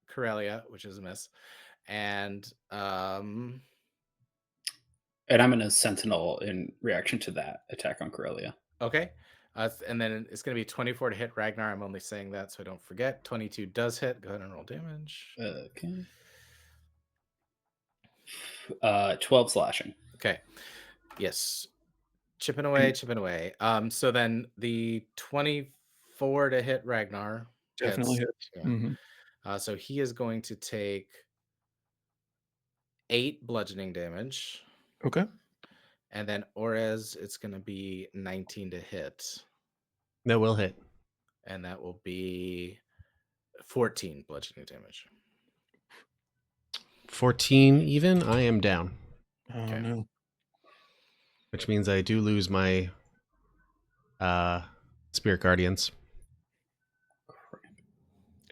Corellia, which is a miss. And And I'm going to Sentinel in reaction to that attack on Corellia. okay. And then it's going to be 24 to hit Ragnar. I'm only saying that so I don't forget. 22 does hit. Go ahead and roll damage. Okay. 12 slashing. Okay. Yes. Chipping away, chipping away. So then the 24 to hit Ragnar Definitely hits. Yeah. Mm-hmm. So he is going to take 8 bludgeoning damage. Okay. And then Orez, it's going to be 19 to hit. That will hit. And that will be 14 bludgeoning damage. 14 even. I am down, Oh Okay. no. which means I do lose my Spirit Guardians.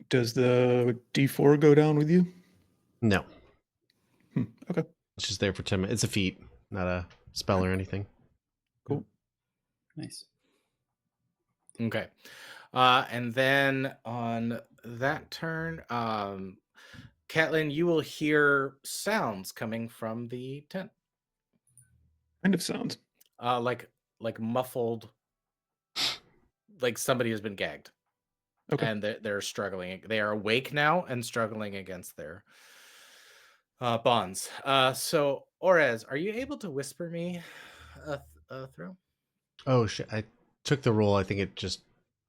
Does the D4 go down with you? No, Okay. it's just there for 10 minutes. It's a feat, not a spell or anything. Cool. Nice. Okay. And then on that turn, Catelyn, you will hear sounds coming from the tent. Kind of sounds. Like muffled, like somebody has been gagged. Okay. And they're struggling. They are awake now and struggling against their bonds. So Orez, are you able to whisper me a throw? Oh shit! I took the roll. I think it just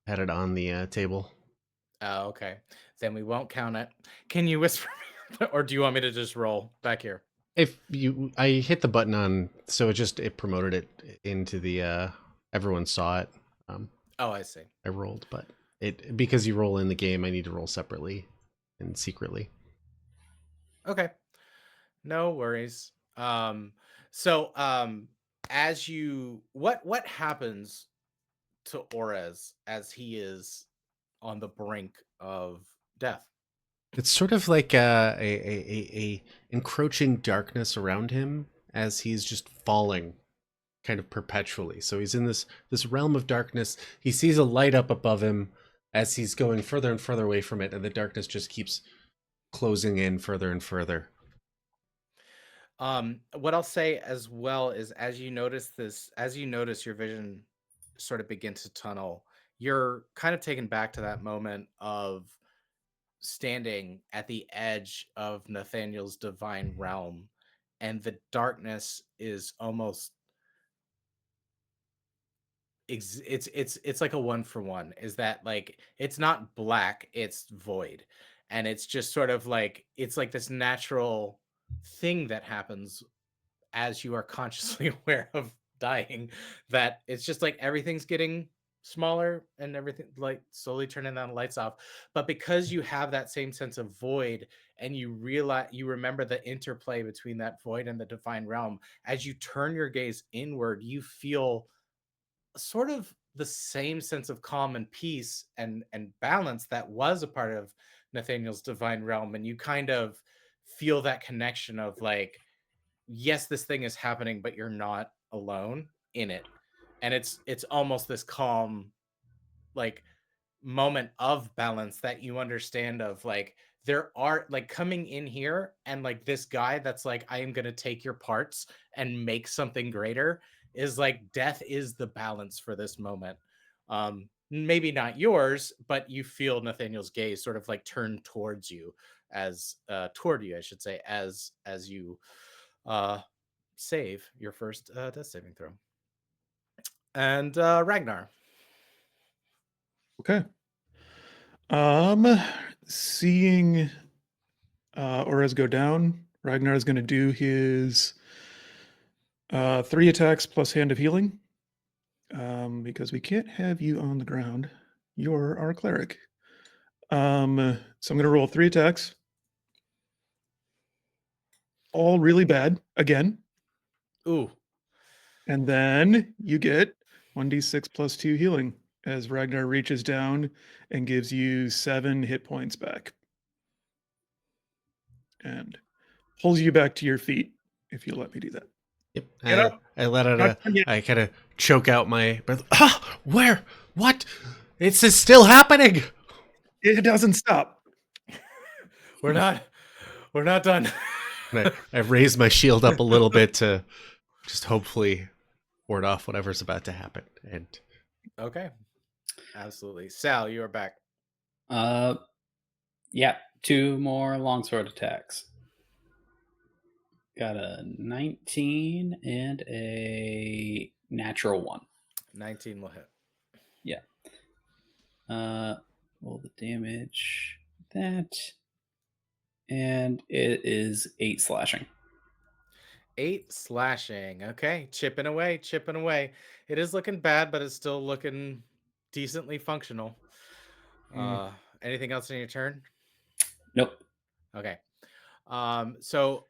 had it on the table. Oh, okay. Then we won't count it. Can you whisper me, or do you want me to just roll back here? I hit the button on, so it promoted it into the. Everyone saw it. Oh, I see. I rolled, but because you roll in the game, I need to roll separately and secretly. Okay. No worries. So as you what happens to Orez as he is on the brink of death? It's sort of like a encroaching darkness around him as he's just falling, kind of perpetually. So he's in this realm of darkness. He sees a light up above him as he's going further and further away from it, and the darkness just keeps closing in further and further. What I'll say as well is as you notice your vision sort of begin to tunnel, you're kind of taken back to that moment of standing at the edge of Nathaniel's divine realm, and the darkness is almost it's like a 1-for-1. Is that like it's not black, it's void, and it's just sort of like it's like this natural thing that happens as you are consciously aware of dying, that it's just like everything's getting smaller and everything like slowly turning down the lights off. But because you have that same sense of void and you remember the interplay between that void and the divine realm, as you turn your gaze inward, you feel sort of the same sense of calm and peace and balance that was a part of Nathaniel's divine realm. And you kind of feel that connection of like, yes, this thing is happening, but you're not alone in it. And it's almost this calm, like moment of balance that you understand of like there are like coming in here and like this guy that's like, I am going to take your parts and make something greater, is like death is the balance for this moment. maybe not yours, but you feel Nathaniel's gaze sort of like turn towards you as toward you, I should say, as you uh save your first death saving throw. And Ragnar. Okay. Seeing Orez go down, Ragnar is going to do his 3 attacks plus Hand of Healing. Because we can't have you on the ground. You're our cleric. So I'm going to roll 3 attacks. All really bad again. Ooh. And then you get 1d6 plus 2 healing as Ragnar reaches down and gives you 7 hit points back. And pulls you back to your feet if you let me do that. Yep. Get up. I let out Not done yet. I kind of choke out my breath. Ah, where? What? It's still happening. It doesn't stop. We're not done. And I raised my shield up a little bit to just hopefully ward off whatever's about to happen. And Okay. Absolutely. Sal, you are back. Yeah, 2 more longsword attacks. Got a 19 and a natural 1. 19 will hit. Yeah. Roll the damage. That. And it is 8 slashing. 8 slashing. Okay. Chipping away, chipping away. It is looking bad, but it's still looking decently functional. Anything else in your turn? Nope. Okay. So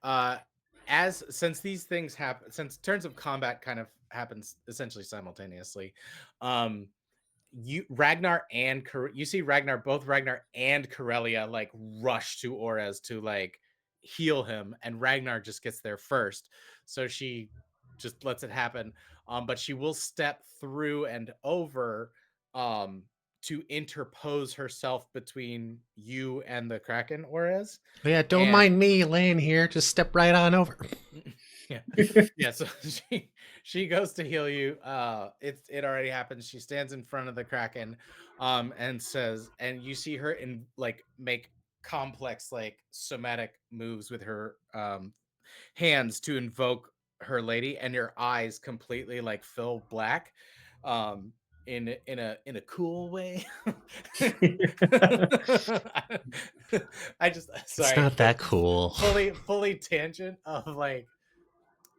since these things happen, since turns of combat kind of happens essentially simultaneously, you see both Ragnar and Corellia like rush to Orez to like heal him, and Ragnar just gets there first, so she just lets it happen. But she will step through and over to interpose herself between you and the Kraken, Orez. yeah, don't And- mind me laying here. Just step right on over. Yeah. Yeah, so she goes to heal you. It already happens. She stands in front of the Kraken and says, and you see her in like make complex like somatic moves with her hands to invoke her lady, and your eyes completely like fill black in a cool way. I just sorry, It's not that cool. fully tangent of like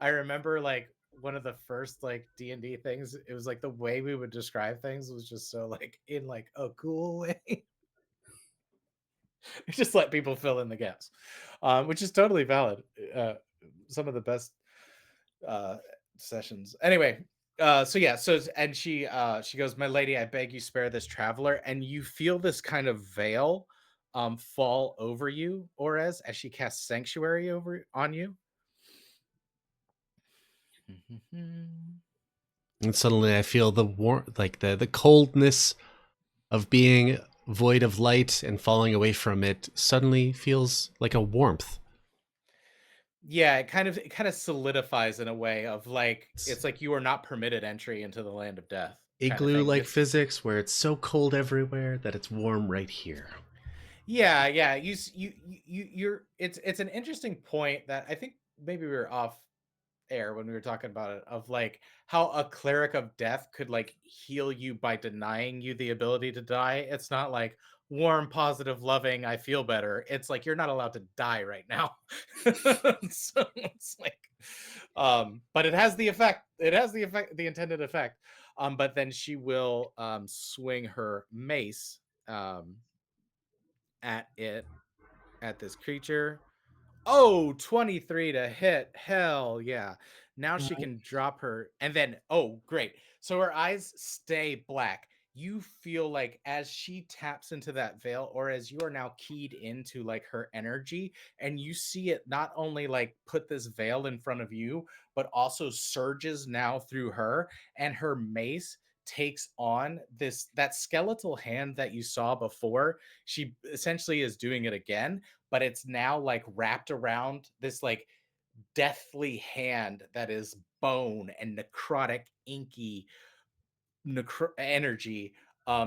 I remember like one of the first like D&D things, it was like the way we would describe things was just so like in like a cool way. Just let people fill in the gaps, which is totally valid. Some of the best uh, sessions. Anyway, and she goes, "My lady, I beg you spare this traveler." And you feel this kind of veil fall over you, Orez, as she casts sanctuary over on you. And suddenly I feel the warmth, like the coldness of being void of light and falling away from it suddenly feels like a warmth. Yeah, it kind of solidifies in a way of like it's like you are not permitted entry into the land of death. Kind of Igloo thing. like physics where it's so cold everywhere that it's warm right here. Yeah, yeah. You're it's an interesting point that I think maybe we were off air when we were talking about it, of like how a cleric of death could like heal you by denying you the ability to die. It's not like warm, positive, loving, I feel better. It's like you're not allowed to die right now. So it's like but it has the effect. The intended effect. But then she will swing her mace at this creature. Oh, 23 to hit. Hell yeah. Now she can drop her. And then, oh, great. So her eyes stay black. You feel like as she taps into that veil, or as you are now keyed into like her energy, and you see it not only like put this veil in front of you, but also surges now through her, and her mace takes on that skeletal hand that you saw before. She essentially is doing it again, but it's now like wrapped around this like deathly hand that is bone and necrotic, inky energy.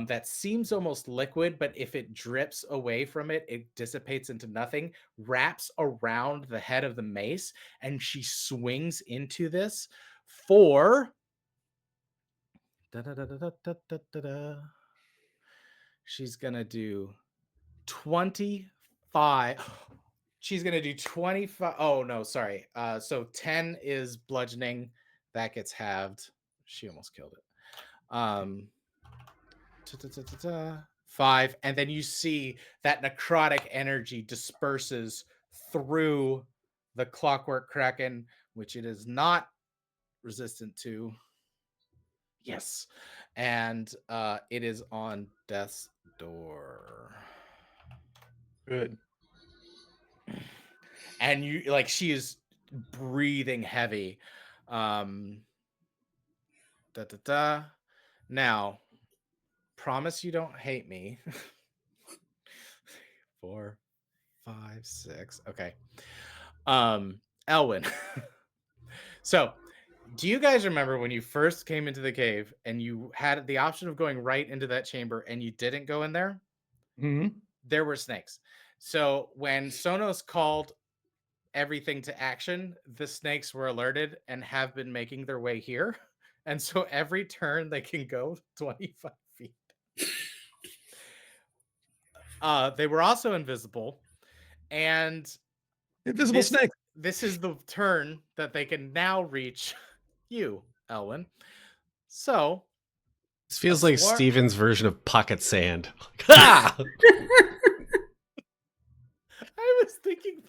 that seems almost liquid, but if it drips away from it, it dissipates into nothing, wraps around the head of the mace, and she swings into this for da-da-da-da-da-da-da-da. She's gonna do 25. She's gonna do 25. Oh no, sorry. So 10 is bludgeoning. That gets halved. She almost killed it. 5, and then you see that necrotic energy disperses through the clockwork kraken, which it is not resistant to. Yes, and it is on death's door. Good. And you like she is breathing heavy. Now, promise you don't hate me. 4, 5, 6. Okay. Elwyn. So, do you guys remember when you first came into the cave and you had the option of going right into that chamber and you didn't go in there? Hmm. There were snakes. So, when Sonos called everything to action, the snakes were alerted and have been making their way here. And so every turn they can go 25 feet. They were also invisible, and Invisible snake. this is the turn that they can now reach you, Elwyn. So This feels a like swarm- Steven's version of pocket sand. Ha! I was thinking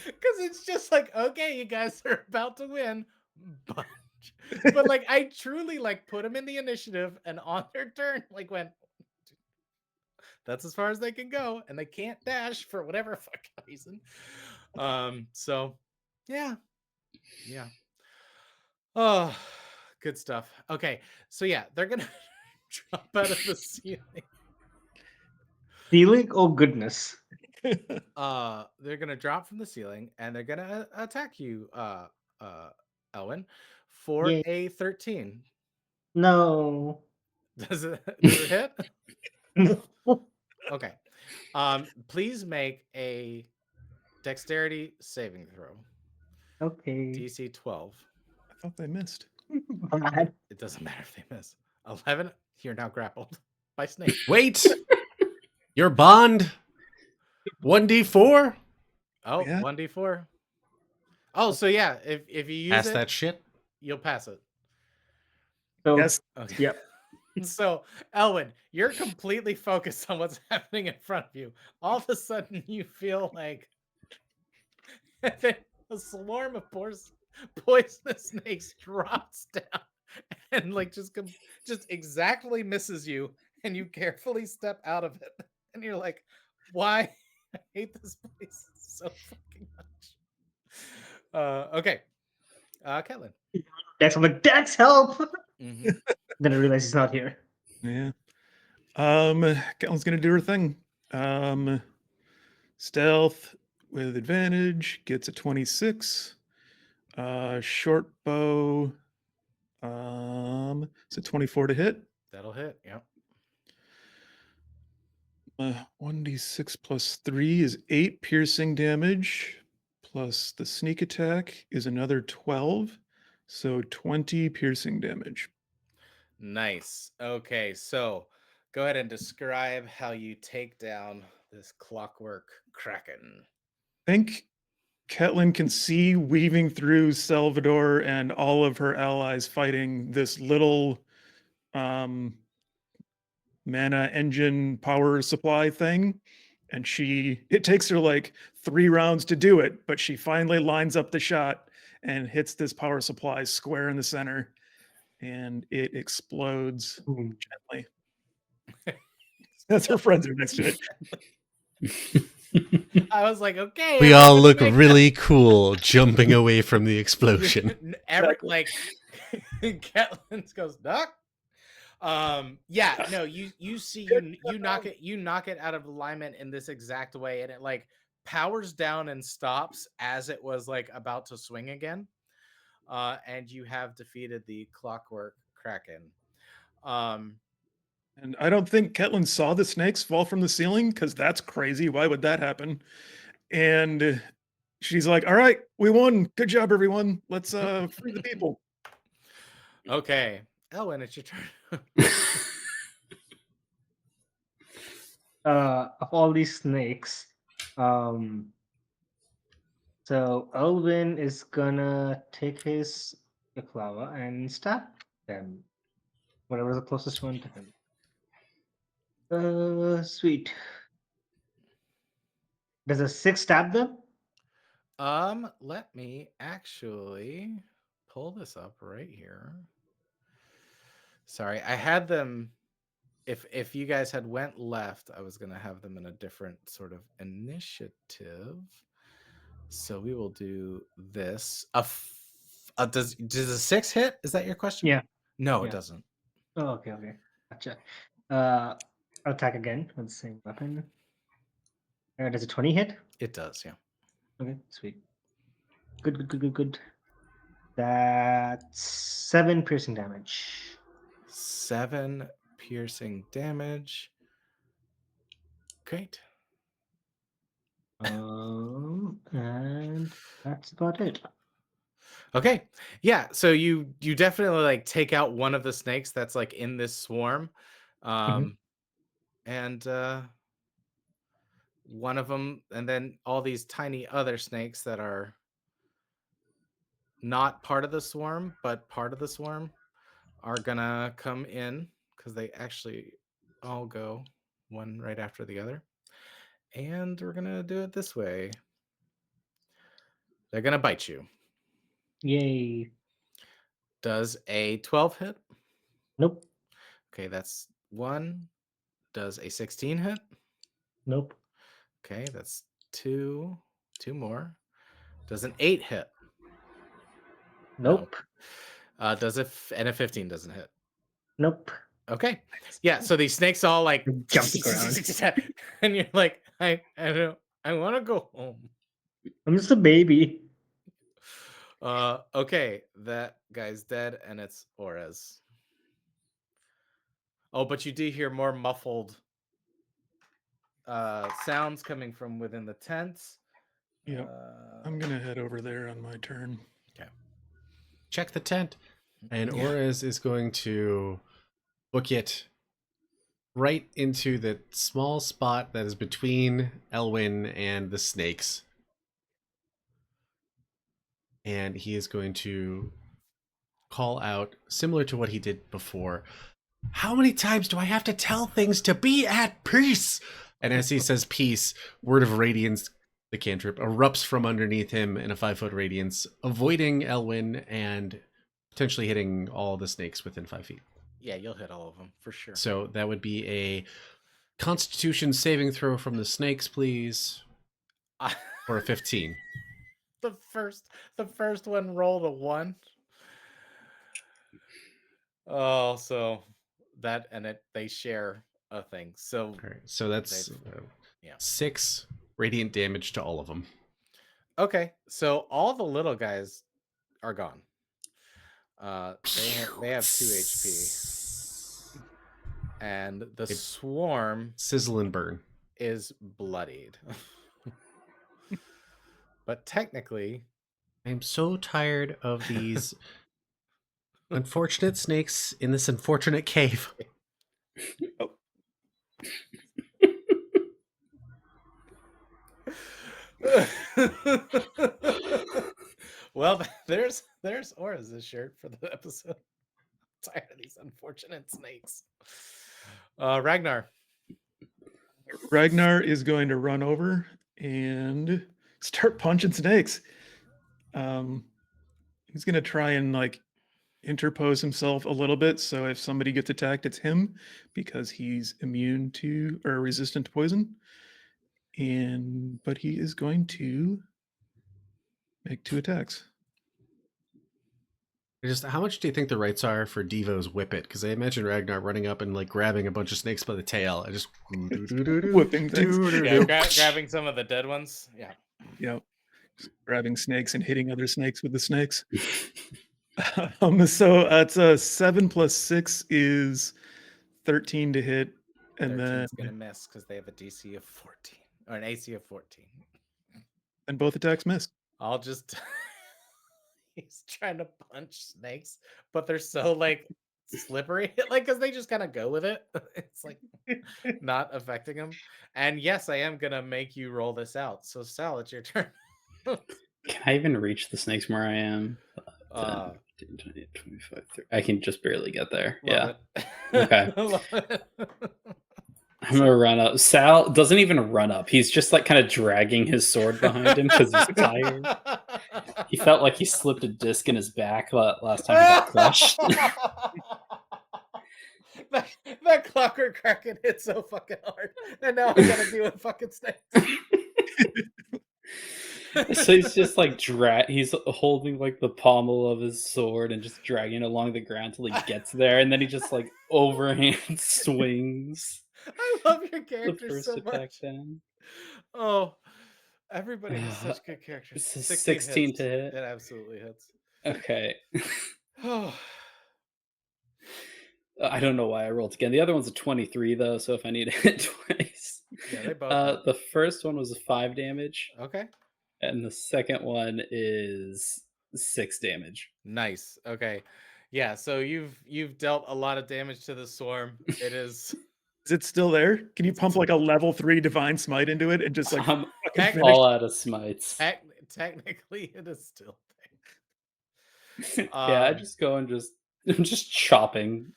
because it's just like, okay, you guys are about to win, but like I truly like put them in the initiative, and on their turn, like went. That's as far as they can go, and they can't dash for whatever fucking reason. So yeah. Oh, good stuff. Okay, so yeah, they're gonna drop out of the ceiling. Ceiling? Oh goodness. They're gonna drop from the ceiling, and they're gonna attack you, Elwyn, for Yay. a 13. No. Does it hit? Okay. Please make a dexterity saving throw. Okay. DC 12. I thought they missed. Bad. It doesn't matter if they miss. 11. You're now grappled by snake. Wait! Your bond? 1d4? Oh, Yeah. 1d4. Oh, so yeah, if you use Pass it, that shit? you'll pass it. So Yes. Okay. Yep. So, Elwyn, you're completely focused on what's happening in front of you. All of a sudden, you feel like a swarm of poisonous snakes drops down and like just exactly misses you, and you carefully step out of it, and you're like, "Why? I hate this place so fucking much." Okay, Kellen. Dex, I'm like, Dex, help! Mhm. Then I realize he's not here. Yeah. Catelyn's gonna do her thing. Stealth with advantage gets a 26. Short bow. It's a 24 to hit. That'll hit. Yep. 1d6 plus 3 is 8 piercing damage. Plus the sneak attack is another 12. So 20 piercing damage. Nice. Okay, so go ahead and describe how you take down this clockwork kraken. I think Catelyn can see weaving through Salvador and all of her allies fighting this little mana engine power supply thing. And it takes her like 3 rounds to do it, but she finally lines up the shot and hits this power supply square in the center, and it explodes Boom. gently. That's her friends are next to it. I was like, okay. We all everyone look make really cool jumping away from the explosion. like Catelyn goes, Doc. Yeah, no, you see you knock it out of alignment in this exact way, and it like powers down and stops as it was like about to swing again. And you have defeated the clockwork kraken. Um, And I don't think Ketlin saw the snakes fall from the ceiling because that's crazy. Why would that happen? And she's like, "All right, we won. Good job, everyone. Let's free the people." okay, Elwin, it's your turn. Of all these snakes, so Elvin is gonna take his flower and stab them. Whatever the closest one to him. Sweet. Does a 6 stab them? Let me actually pull this up right here. Sorry, I had them. If you guys had went left, I was gonna have them in a different sort of initiative. So we will do this. Does a 6 hit? Is that your question? Yeah. No, Yeah. it doesn't. Oh, okay. Gotcha. Attack again with the same weapon. Does a 20 hit? It does, yeah. Okay, sweet. Good. That's 7 piercing damage. 7 piercing damage. Great. And that's about it. Okay. Yeah, so you definitely like take out one of the snakes that's like in this swarm. And one of them, and then all these tiny other snakes that are not part of the swarm, but part of the swarm are gonna come in because they actually all go one right after the other. And we're gonna do it this way. They're gonna bite you. Yay. Does a 12 hit? Nope. Okay, that's 1. Does a 16 hit? Nope. Okay, that's 2. 2 more. Does an 8 hit? Nope. Does it? And a 15 doesn't hit. Nope. Okay. Yeah. So these snakes all like Jumping around. and you're like, I want to go home. I'm just a baby. Okay, that guy's dead, and it's Orez. Oh, but you do hear more muffled sounds coming from within the tents. Yep. I'm gonna head over there on my turn. Okay. Check the tent. And Yeah. Orez is going to book it right into the small spot that is between Elwin and the snakes. And he is going to call out, similar to what he did before, "How many times do I have to tell things to be at peace?" And as he says peace, Word of Radiance, the cantrip, erupts from underneath him in a 5-foot radiance, avoiding Elwin and potentially hitting all the snakes within 5 feet. Yeah, you'll hit all of them for sure. So that would be a Constitution saving throw from the snakes, please, or a 15. the first one rolled a 1. Oh, so that and it they share a thing. So All right, so that's yeah. 6 radiant damage to all of them. Okay, so all the little guys are gone. They have 2 HP, and the swarm Sizzle and burn. is bloodied. But technically, I'm so tired of these unfortunate snakes in this unfortunate cave. well, there's Aura's shirt for the episode. Tired of these unfortunate snakes. Ragnar. Ragnar is going to run over and start punching snakes. He's going to try and like interpose himself a little bit, so if somebody gets attacked, it's him because he's immune to or resistant to poison. But he is going to make 2 attacks. Just how much do you think the rights are for Devo's Whip It? Because I imagine Ragnar running up and like grabbing a bunch of snakes by the tail and just Whipping things. Yeah, grabbing some of the dead ones. Yeah. Yep. Just grabbing snakes and hitting other snakes with the snakes. So it's a 7 plus 6 is 13 to hit, and 13's then gonna miss because they have a DC of 14 or an AC of 14. and both attacks miss. I'll just he's trying to punch snakes, but they're so like slippery, like because they just kind of go with it. It's like not affecting them. And yes, I am gonna make you roll this out. So Sal, it's your turn. Can I even reach the snakes from where I am? 10, 15, 20, 25, 30. I can just barely get there. Love Yeah. it. Okay. Love it. I'm gonna run up. Sal doesn't even run up. He's just like kind of dragging his sword behind him because he's tired. He felt like he slipped a disc in his back last time he got crushed. that clockwork Kraken hit so fucking hard, and now I gotta deal with fucking snakes. So he's just like he's holding like the pommel of his sword and just dragging it along the ground till he gets there, and then he just like overhand swings I love your the characters first so attack much. down. Oh, everybody has such good characters. It's a 16 16 hits. to hit. It absolutely hits. Okay. Oh, I don't know why I rolled again. The other one's a 23 though, so if I need to hit twice. yeah, they both hit. The first one was a 5 damage, Okay. and the second one is 6 damage. Nice. Okay. Yeah, so you've dealt a lot of damage to the swarm. It is Is it still there? Can you pump like a level 3 divine smite into it and just like I'm fucking finish? all out of smites. technically it is still Yeah, I just go and I'm just chopping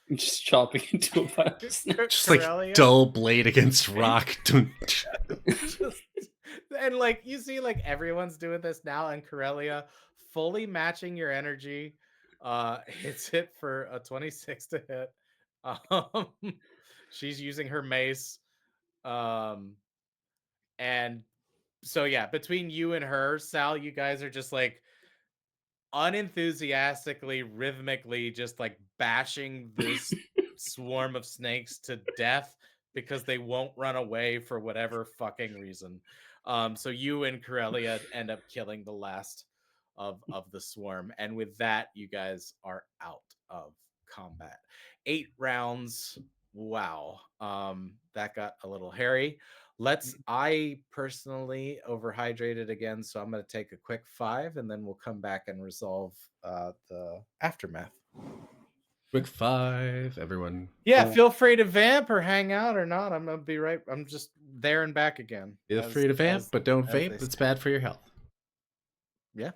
into a pile of snakes. Just like Corellia. dull blade against rock. Just- and like you see like everyone's doing this now, and Corellia fully matching your energy hits it for a 26 to hit. um she's using her mace, and so yeah, between you and her, Sal, you guys are just like unenthusiastically, rhythmically just like bashing this swarm of snakes to death because they won't run away for whatever fucking reason. So you and Corellia end up killing the last of the swarm, and with that, you guys are out of combat. 8 rounds. Wow. That got a little hairy. I personally overhydrated again, so I'm going to take a quick 5, and then we'll come back and resolve the aftermath. Quick 5, everyone. Yeah, feel free to vamp or hang out or not. I'm going to be right. I'm just there and back again. Feel free to vamp, but don't as vape. they It's say. bad for your health. Yeah.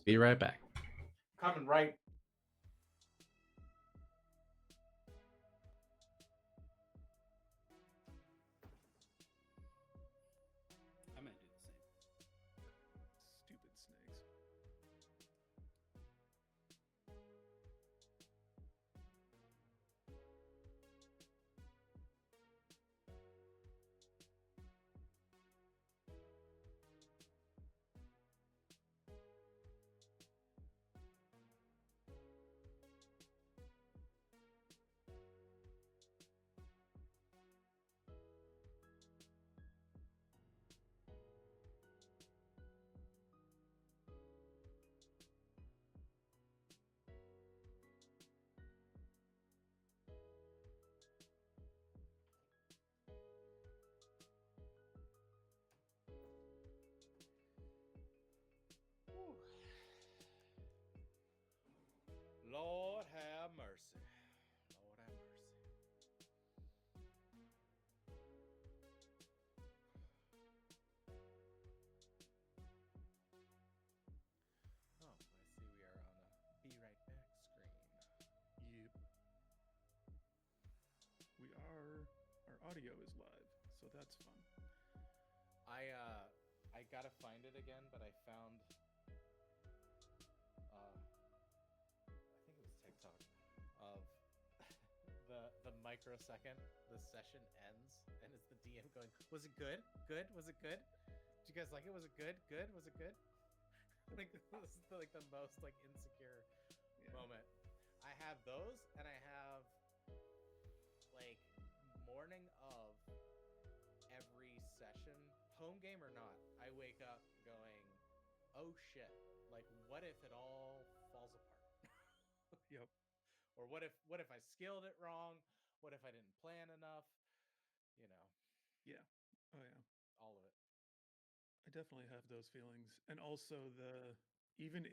Be right back. Coming right. I might do the same. Stupid snakes. Lord have mercy. Lord have mercy. Oh, I see we are on a be right back screen. Yep. We are. Our audio is live, so that's fun. I gotta find it again, but I found I think it was TikTok of the microsecond the session ends, and it's the DM going, "Was it good? Good? Was it good? Did you guys like it? Was it good? Good? Was it good?" Like this is like the most like insecure moment. I have those, and I have like morning of every session, home game or not, I wake up going, "Oh shit! Like, what if it all falls Yep. Or what if I skilled it wrong? What if I didn't plan enough? You know, Yeah. Oh yeah. all of it. I definitely have those feelings. And also even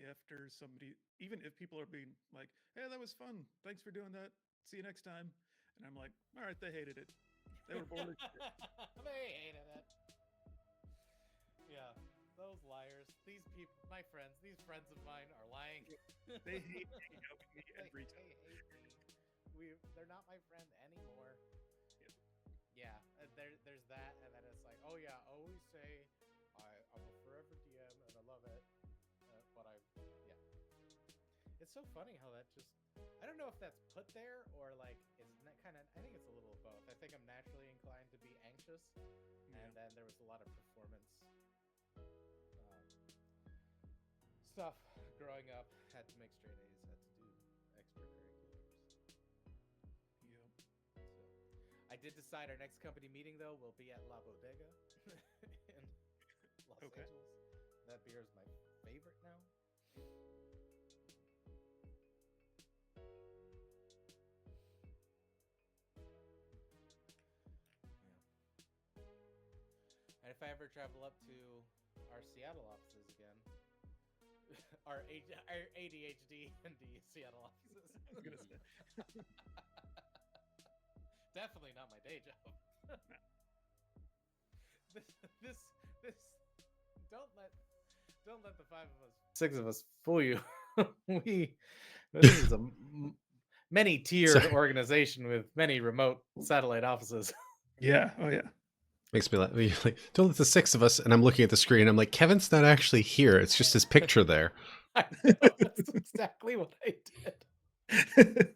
even if people are being like, "Hey, that was fun. Thanks for doing that. See you next time." And I'm like, "All right, they hated it. They were bored as shit." They hated it. Yeah, those liars. These people, my friends, these friends of mine are lying. They hate hanging out with me every time. They hate me. They're not my friend anymore. Yeah, there's that, and then it's like, oh yeah, I always say I'm a forever DM and I love it, but yeah, it's so funny how that just, I don't know if that's put there or like it's kind of, I think it's a little of both. I think I'm naturally inclined to be anxious, and then there was a lot of performance stuff growing up. Had to make straight A's, had to do extracurriculars. Yep. So I did decide our next company meeting though will be at La Bodega in Los Okay. Angeles. That beer is my favorite now. And if I ever travel up to our Seattle offices again, our ADHD&D Seattle offices, I was gonna say. definitely not my day job. this don't let the six of us fool you. This is a many tiered Sorry. organization with many remote satellite offices. Yeah. Oh yeah. Makes me laugh. You're like, don't let the six of us, and I'm looking at the screen. I'm like, Kevin's not actually here. It's just his picture there. I know, that's exactly what I did.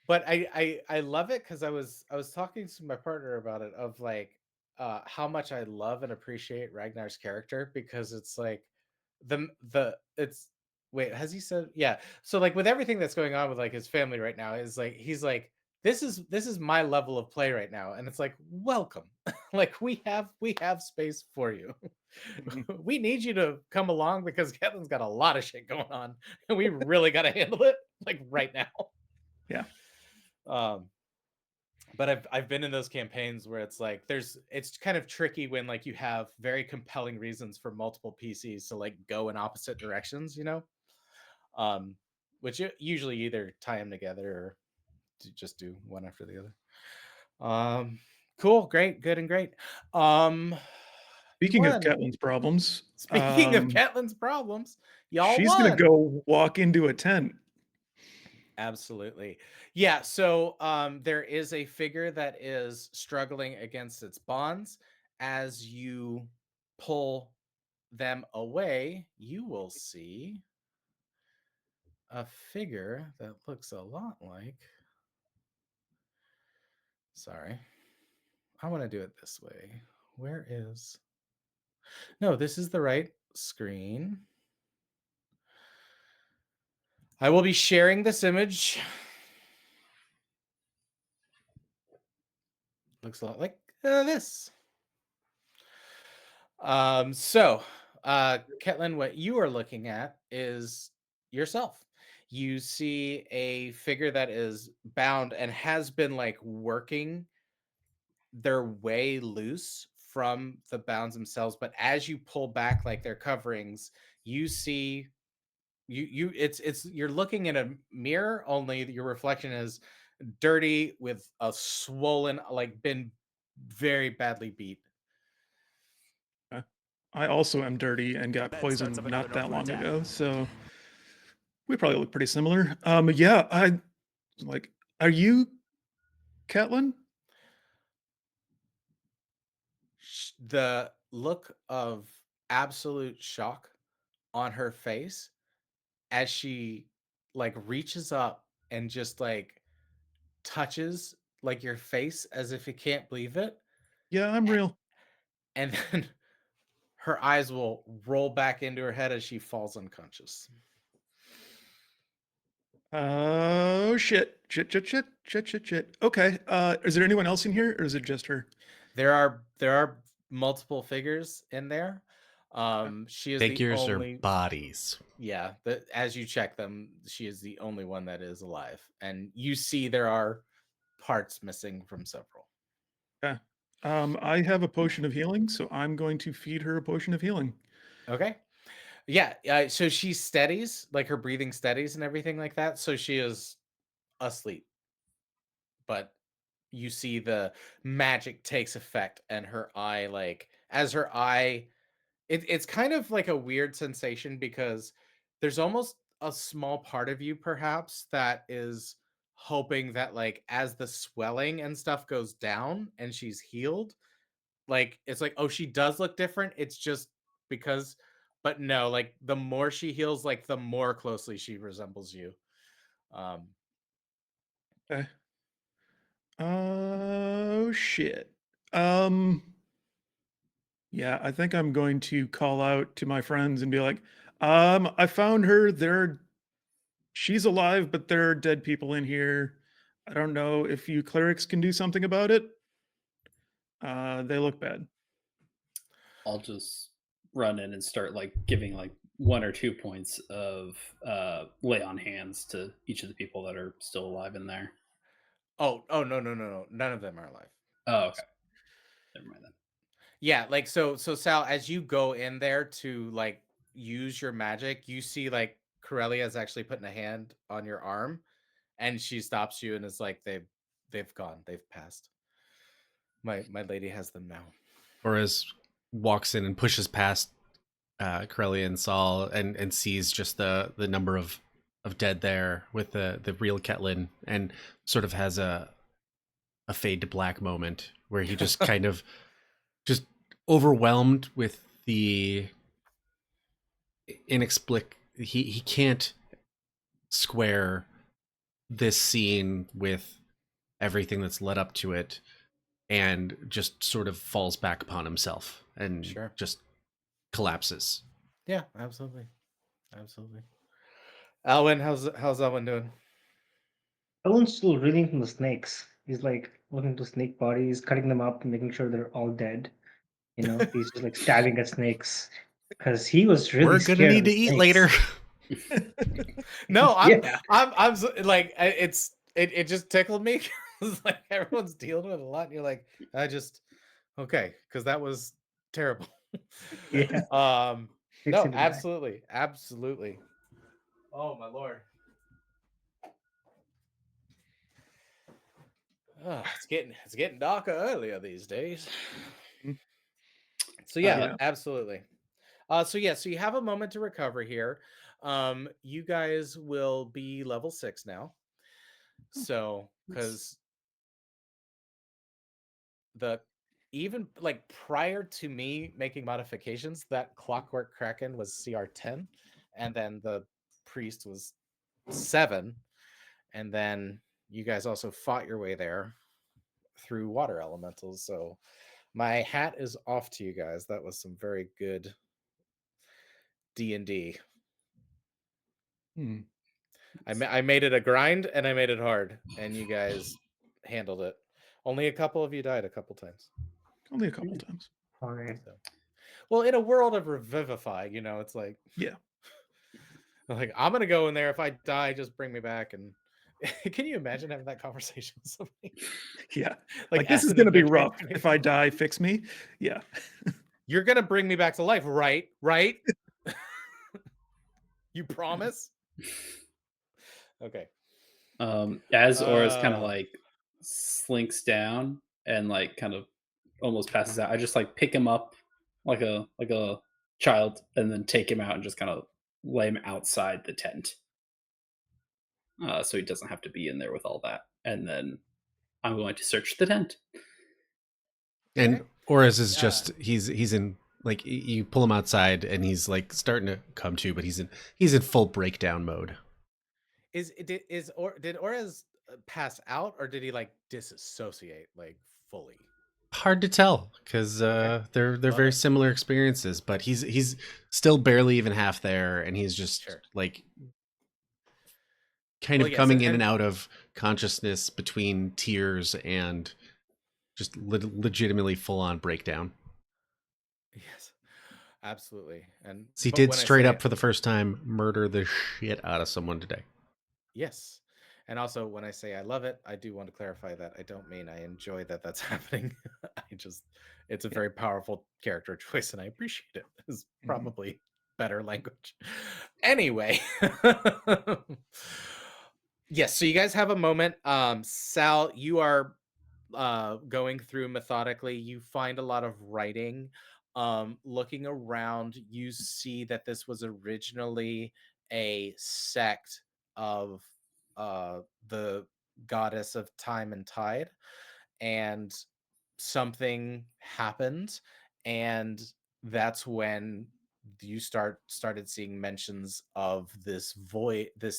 But I love it because I was talking to my partner about it, of like how much I love and appreciate Ragnar's character, because it's like the it's wait, has he said, yeah, so like with everything that's going on with like his family right now, is like he's like, this is my level of play right now, and it's like, welcome. Like we have space for you. We need you to come along because Kevin's got a lot of shit going on and we really got to handle it like right now. Yeah. But I've been in those campaigns where it's like it's kind of tricky when like you have very compelling reasons for multiple PCs to like go in opposite directions, you know, which usually either tie them together or just do one after the other. Cool, great, good, and great. Speaking of One. Ketlin's problems, Speaking of Catelyn's problems, y'all she's won. gonna go walk into a tent. Absolutely. Yeah, so there is a figure that is struggling against its bonds. As you pull them away, you will see a figure that looks a lot like, sorry, I want to do it this way. Where is, no, this is the right screen. I will be sharing this image. Looks a lot like this. So, Ketlin, what you are looking at is yourself. You see a figure that is bound and has been like working their way loose from the bounds themselves, but as you pull back like their coverings, you see it's you're looking in a mirror, only your reflection is dirty with a swollen, like been very badly beat. I also am dirty and got poisoned not that long ago, so we probably look pretty similar. Yeah, I like. Are you Ketlin? The look of absolute shock on her face as she like reaches up and just like touches like your face as if you can't believe it, Yeah, I'm real. and then her eyes will roll back into her head as she falls unconscious. Oh shit! Shit! Okay. Is there anyone else in here, or is it just her? There are multiple figures in there. She is the Figures or only bodies? yeah, as you check them, she is the only one that is alive. And you see there are parts missing from several. Yeah. I have a potion of healing, so I'm going to feed her a potion of healing. Okay. Yeah, so she steadies, like her breathing steadies and everything like that. So she is asleep. But you see the magic takes effect and her eye, like as her eye it's kind of like a weird sensation because there's almost a small part of you perhaps that is hoping that like as the swelling and stuff goes down and she's healed, like it's like, oh, she does look different, it's just because, but no, like the more she heals, like the more closely she resembles you. um Okay. Oh shit. Um, yeah, I think I'm going to call out to my friends and be like, I found her. She's alive, but there are dead people in here. I don't know if you clerics can do something about it. They look bad. I'll just run in and start like giving like 1 or 2 points of lay on hands to each of the people that are still alive in there. oh, no, none of them are alive. Oh, okay. Never mind then. Yeah, like so Sal, as you go in there to like use your magic, you see like Corellia's actually putting a hand on your arm and she stops you and is like, they've gone, they've passed. My lady has them now. Torres walks in and pushes past Corellia and Saul and sees just the number of dead there with the real Ketlin, and sort of has a fade to black moment where he just kind of just overwhelmed with the he can't square this scene with everything that's led up to it, and just sort of falls back upon himself and Sure. just collapses. Yeah, absolutely. Absolutely. Alwyn, how's Alwyn doing? Owen's still reading from the snakes. He's like looking to snake bodies, cutting them up, and making sure they're all dead. You know, he's just like stabbing at snakes because he was really We're gonna scared of need the to eat snakes. later. No, Yeah, I'm like it just tickled me because like everyone's dealing with a lot and you're like, I just okay, because that was terrible. yeah. No, Fixing it back. absolutely. Oh my lord. It's getting darker earlier these days. Mm. So yeah, Yeah. absolutely. So yeah, so you have a moment to recover here. You guys will be level 6 now. So because the even like prior to me making modifications, that clockwork Kraken was CR10, and then the priest was 7, and then you guys also fought your way there through water elementals. So my hat is off to you guys. That was some very good D&D. Hmm. I made it a grind and I made it hard, and you guys handled it. Only a couple of you died a couple times. Only a couple times. Fine. So, well, in a world of revivify, it's like Yeah. like I'm gonna go in there. If I die, just bring me back. And can you imagine having that conversation with somebody? Yeah. Like Like this as is an gonna be adventure rough. companion? If I die, fix me. Yeah. You're gonna bring me back to life, right? Right? You promise? Okay. As Aura's kind of Uh, like slinks down and like kind of almost passes out, I just like pick him up like a child and then take him out and just kind of lay him outside the tent, so he doesn't have to be in there with all that. And then I'm going to search the tent. And okay. Oris is Yeah. just he's in, like, you pull him outside and he's like starting to come to, but he's in full breakdown mode. Did Orez pass out, or did he like disassociate like fully? Hard to tell because Okay. they're Love very it. similar experiences, but he's still barely even half there, and he's just Sure. like kind Well, of yes, coming in and and out of consciousness between tears and just legitimately full on breakdown. yes. Absolutely. And He but did when I straight say up for the first time murder the shit out of someone today. yes, and also when I say I love it, I do want to clarify that I don't mean I enjoy that that's happening. I just it's a Yeah. very powerful character choice, and I appreciate it. Is Mhm. probably better language. Anyway, yes. So you guys have a moment. Sal, you are going through methodically. You find a lot of writing. Looking around, you see that this was originally a sect of uh the goddess of time and tide, and something happened, and that's when you started seeing mentions of this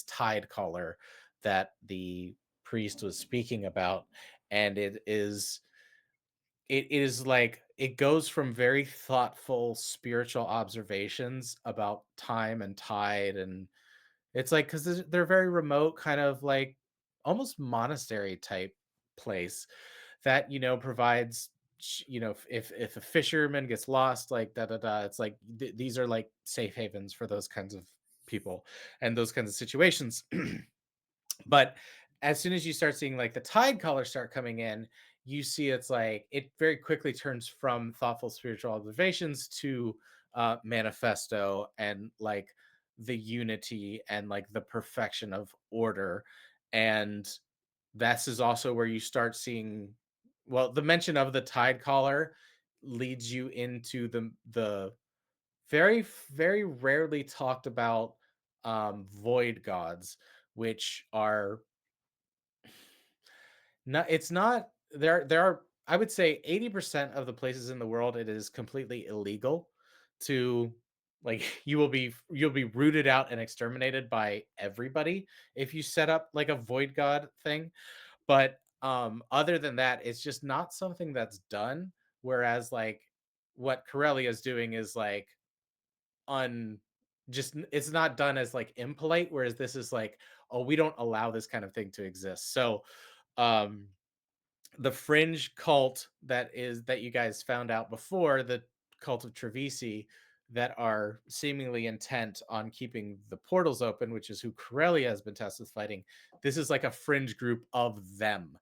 tide caller that the priest was speaking about. And it is like it goes from very thoughtful spiritual observations about time and tide, and it's like because they're very remote, kind of like almost monastery type place that provides if a fisherman gets lost, like da da da, it's like these are like safe havens for those kinds of people and those kinds of situations. But as soon as you start seeing like the tide colors start coming in, you see it's like it very quickly turns from thoughtful spiritual observations to manifesto and like the unity and like the perfection of order. And this is also where you start seeing, well, the mention of the tide collar leads you into the very very rarely talked about void gods, which are no, it's not. There are, I would say 80% of the places in the world it is completely illegal to, like, you'll be rooted out and exterminated by everybody if you set up like a void god thing. But other than that, it's just not something that's done. Whereas like what Corellia is doing is like un just it's not done as like impolite, whereas this is like, oh, we don't allow this kind of thing to exist. So um the fringe cult that you guys found out before, the cult of Trevisi, that are seemingly intent on keeping the portals open, which is who Corellia has been tasked with fighting. This is like a fringe group of them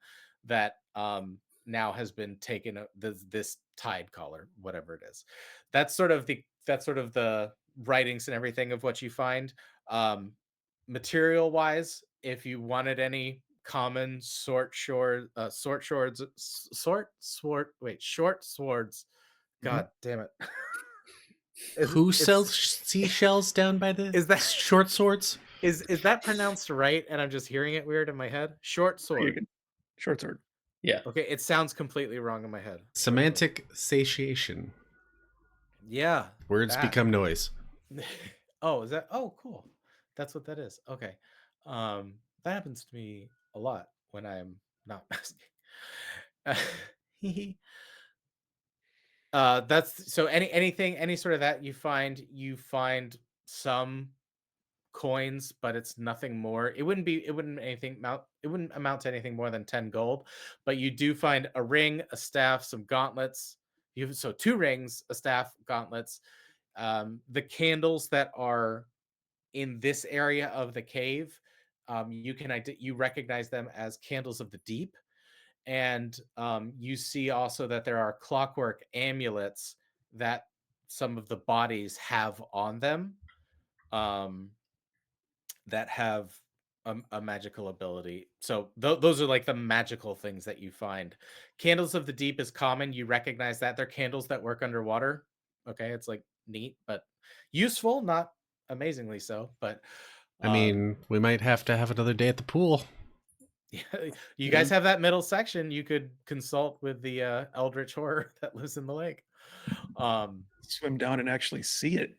that now has been taken this tide collar, whatever it is. That's sort of the writings and everything of what you find. Material wise, if you wanted any common short swords. Mhm. God damn it. Is Who it's sells seashells down by the is that short swords? is that pronounced right? And I'm just hearing it weird in my head. Short You sword. can short sword. Yeah. Okay, it sounds completely wrong in my head. Short sword. Semantic satiation. Yeah, Words that. become noise. Oh, is that? Oh, cool. That's what that is. Okay. That happens to me a lot when I'm not masking. That's so any sort of that you find some coins, but it's nothing more. It wouldn't amount to anything more than 10 gold, but you do find a ring, a staff, some gauntlets. So two rings, a staff, gauntlets. The candles that are in this area of the cave, you recognize them as candles of the deep. And you see also that there are clockwork amulets that some of the bodies have on them, um, that have a magical ability. So those are like the magical things that you find. Candles of the deep is common. You recognize that they're candles that work underwater. Okay, it's like neat, but useful, not amazingly so. But I um, mean, we might have to have another day at the pool. yeah, you Yeah. guys have that middle section. You could consult with the eldritch horror that lives in the lake. Um, Swim down and actually see it.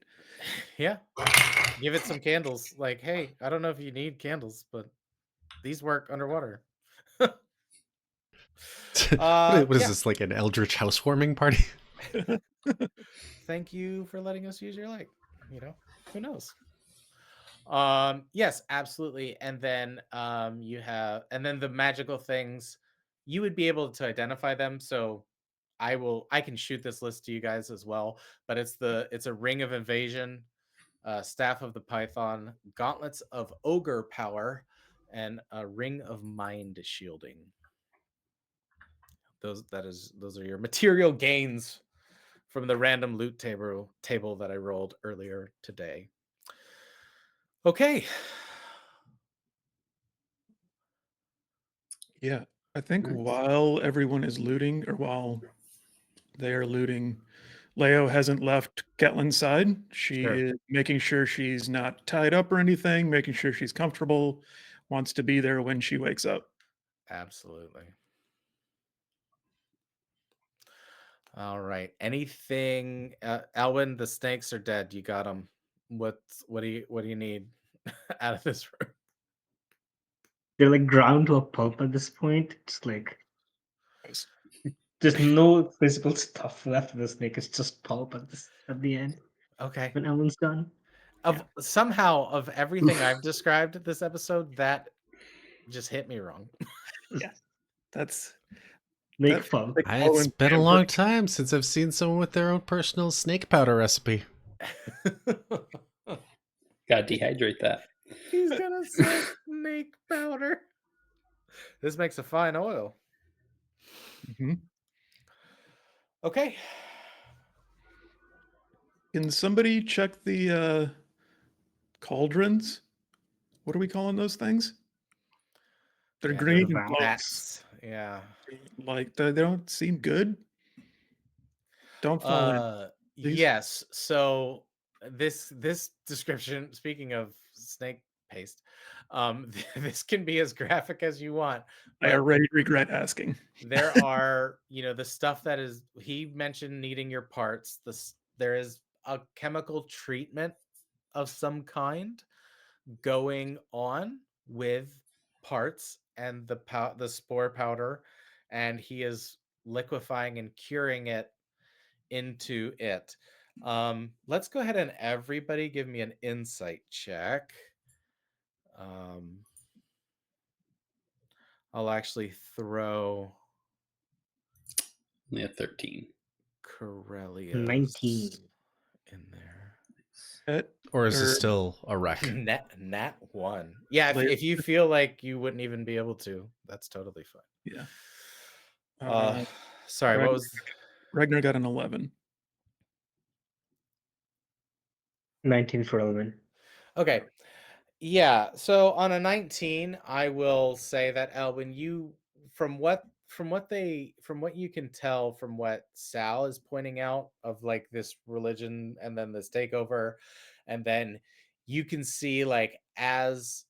yeah, give it some candles. Like, hey, I don't know if you need candles, but these work underwater. What is Yeah. this, like an eldritch housewarming party? Thank you for letting us use your lake. Who knows? Yes, absolutely. And then and then the magical things, you would be able to identify them. So I can shoot this list to you guys as well, but it's a ring of invasion, staff of the python, gauntlets of ogre power, and a ring of mind shielding. Those are your material gains from the random loot table that I rolled earlier today. Okay. Yeah. I think Nice. while everyone is looting, or while they are looting, Leo hasn't left Ketlin's side. She Sure. is making sure she's not tied up or anything, making sure she's comfortable, wants to be there when she wakes up. Absolutely. All right. Anything, Elwin? The snakes are dead. You got them. What do you need out of this room? They're like ground to a pulp at this point. It's like Yes. there's no physical stuff left of the snake. It's just pulp at the end Okay. when Ellen's done. Of somehow of everything I've described this episode, that just hit me wrong. Yeah. That's Make that feels pulp. like It's Owen been a Pamper. long time since I've seen someone with their own personal snake powder recipe. Gotta dehydrate that. He's gonna sell snake powder. This makes a fine oil. Mhm. Okay. Can somebody check the cauldrons? What are we calling those things? They're Yeah, green the and glowing. Vats. Yeah. Like they don't seem good. Don't fall in. Please. Yes. So this description, speaking of snake paste, this can be as graphic as you want, I but already regret asking. there are, the stuff that is, he mentioned needing your parts. There is a chemical treatment of some kind going on with parts and the spore powder, and he is liquefying and curing it into it. Let's go ahead and everybody give me an insight check. I'll actually throw Only a 13. Corellius 19. in there. Or is this Or still a wreck? Nat 1. Yeah, Later. if you feel like you wouldn't even be able to, that's totally fine. yeah. Sorry, what was Ragnar got an 11. 19 for Elvin. okay? Yeah, so on a 19, I will say that Elvin, you from what you can tell from what Sal is pointing out of like this religion and then this takeover, and then you can see like as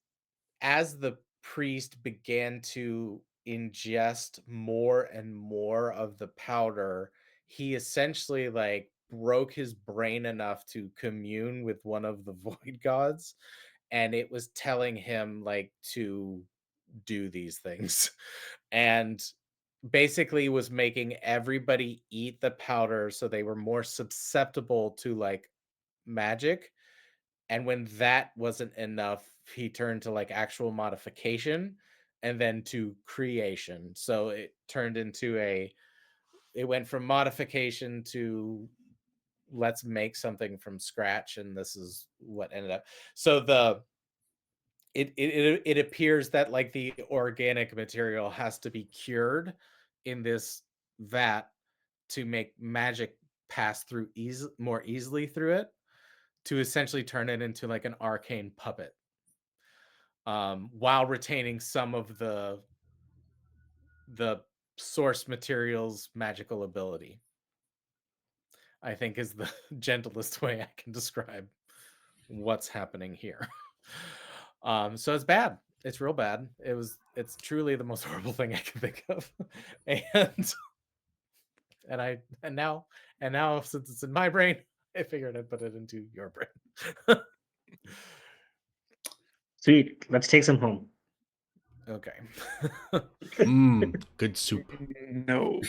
the priest began to ingest more and more of the powder, he essentially like broke his brain enough to commune with one of the void gods, and it was telling him like to do these things and basically was making everybody eat the powder so they were more susceptible to like magic. And when that wasn't enough, he turned to like actual modification and then to creation. So it went from modification to let's make something from scratch, and this is what ended up. So it appears that like the organic material has to be cured in this vat to make magic pass through more easily through it, to essentially turn it into like an arcane puppet, while retaining some of the source material's magical ability, I think is the gentlest way I can describe what's happening here. So it's bad. It's real bad. It's truly the most horrible thing I can think of. and and now since it's in my brain, I figured I'd put it into your brain. Sweet. Let's take some home. Okay. Good soup. No.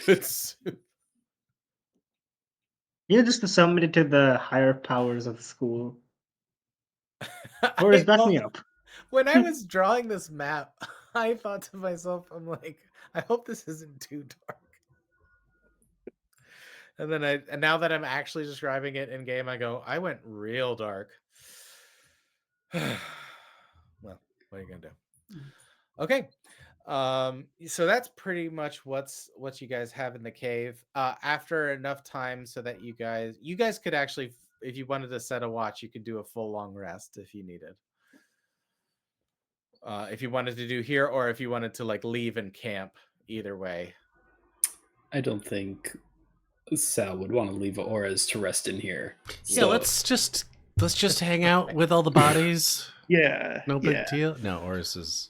Good soup. Just to submit it to the higher powers of the school. Or I just back thought- me up. When I was drawing this map, I thought to myself, I'm like, I hope this isn't too dark. And then and now that I'm actually describing it in game, I go, I went real dark. Well, what are you gonna do? Okay. So that's pretty much what you guys have in the cave. After enough time so that you guys could actually, if you wanted to set a watch, you could do a full long rest if you needed. If you wanted to do here, or if you wanted to like leave and camp, either way. I don't think Sal would want to leave Auras to rest in here. Yeah, So let's just hang out with all the bodies. Yeah. No yeah. big deal. No, Oris is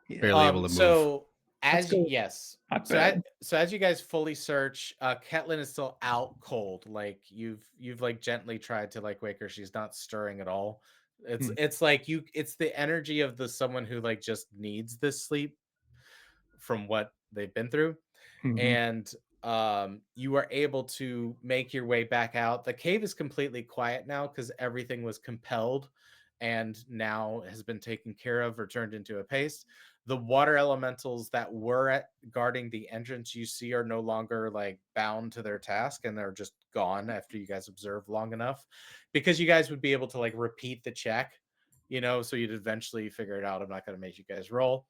Yeah. barely able to move. So Let's go. yes. Not So bad. as you guys fully search, Ketlin is still out cold. Like you've like gently tried to like wake her. She's not stirring at all. It's like it's the energy of the someone who like just needs this sleep from what they've been through. Mhm. And you are able to make your way back out. The cave is completely quiet now because everything was compelled and now has been taken care of or turned into a paste. The water elementals that were guarding the entrance you see are no longer like bound to their task, and they're just gone after you guys observe long enough, because you guys would be able to like repeat the check, so you'd eventually figure it out. I'm not going to make you guys roll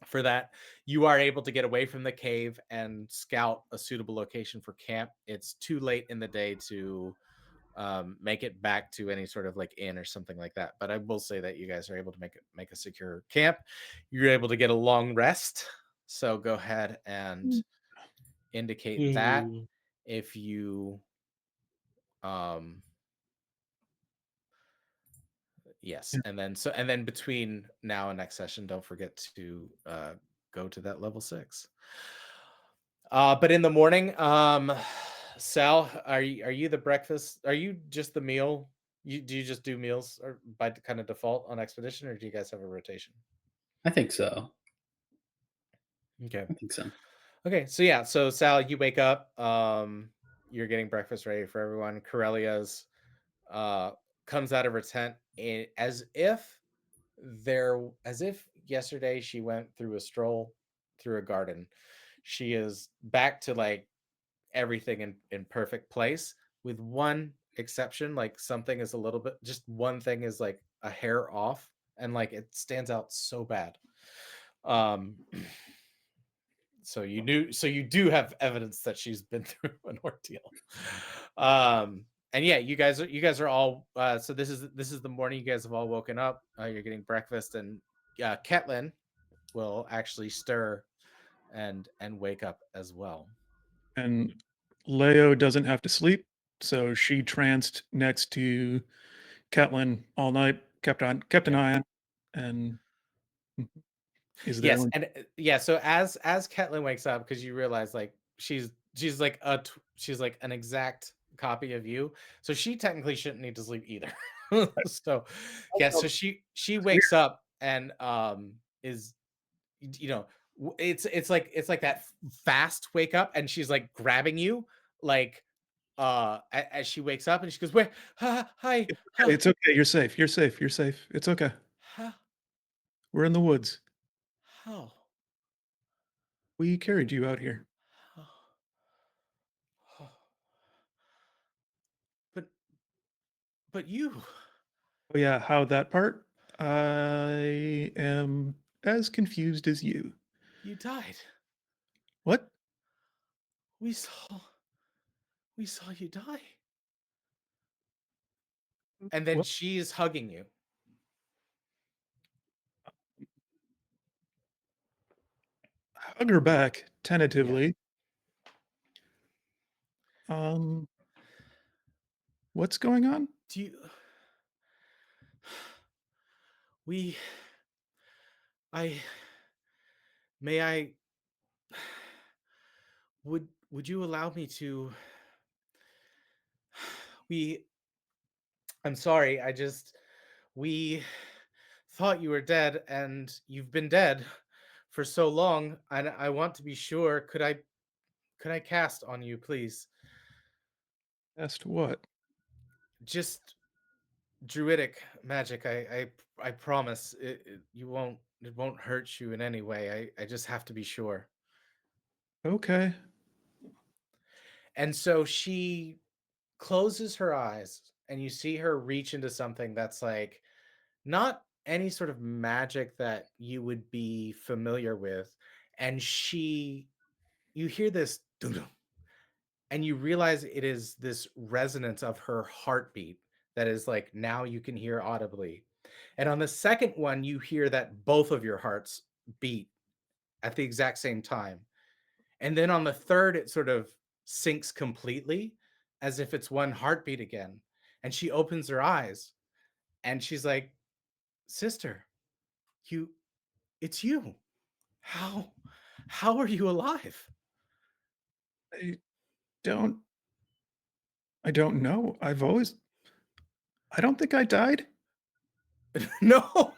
for that. You are able to get away from the cave and scout a suitable location for camp. It's too late in the day to make it back to any sort of like inn or something like that, but I will say that you guys are able to make a secure camp. You're able to get a long rest, so go ahead and indicate that Yay. if you yes. Yeah. And then between now and next session, don't forget to go to that level 6. But in the morning, Sal, are you the breakfast? Are you just the meal? Do you just do meals or by kind of default on expedition, or do you guys have a rotation? I think so. Okay. I think so. Okay. So yeah. So Sal, you wake up. You're getting breakfast ready for everyone. Corellia's comes out of her tent as if yesterday she went through a stroll through a garden. She is back to like everything in perfect place, with one exception. Like something is a little bit, just one thing is like a hair off, and like it stands out so bad. um so you do have evidence that she's been through an ordeal. And yeah, you guys are all so this is the morning. You guys have all woken up. You're getting breakfast, and Ketlin will actually stir and wake up as well. And Leo doesn't have to sleep, so she tranced next to Catelyn all night, kept an Okay. eye on, and is there Yes, when and yeah. So as Ketlin wakes up, because you realize like she's like she's like an exact copy of you, so she technically shouldn't need to sleep either. So yeah, so she wakes up and is you know it's like that fast wake up, and she's like grabbing you like as she wakes up, and she goes, where, hi, it's okay, you're safe, you're safe, you're safe. It's okay. huh, We're in the woods. how, We carried you out here. but you Oh yeah, how that part? I am as confused as you. you died. What? We saw you die. And then What? she's hugging you. Hug her back Yeah. tentatively. Um, what's going on? Do you we I may I would you allow me to we I'm sorry, we thought you were dead, and you've been dead for so long, and I want to be sure. Could I cast on you, please? Asked what? Just druidic magic. I promise it won't hurt you in any way. I just have to be sure. Okay. And so she closes her eyes, and you see her reach into something that's like not any sort of magic that you would be familiar with. And you hear this dum-dum, and you realize it is this resonance of her heartbeat that is like now you can hear audibly. And on the second one, you hear that both of your hearts beat at the exact same time. And then on the third, it sort of sinks completely as if it's one heartbeat again. And she opens her eyes and she's like, "Sister, you it's you. How how are you alive?" I don't I don't know. I don't think I died. No.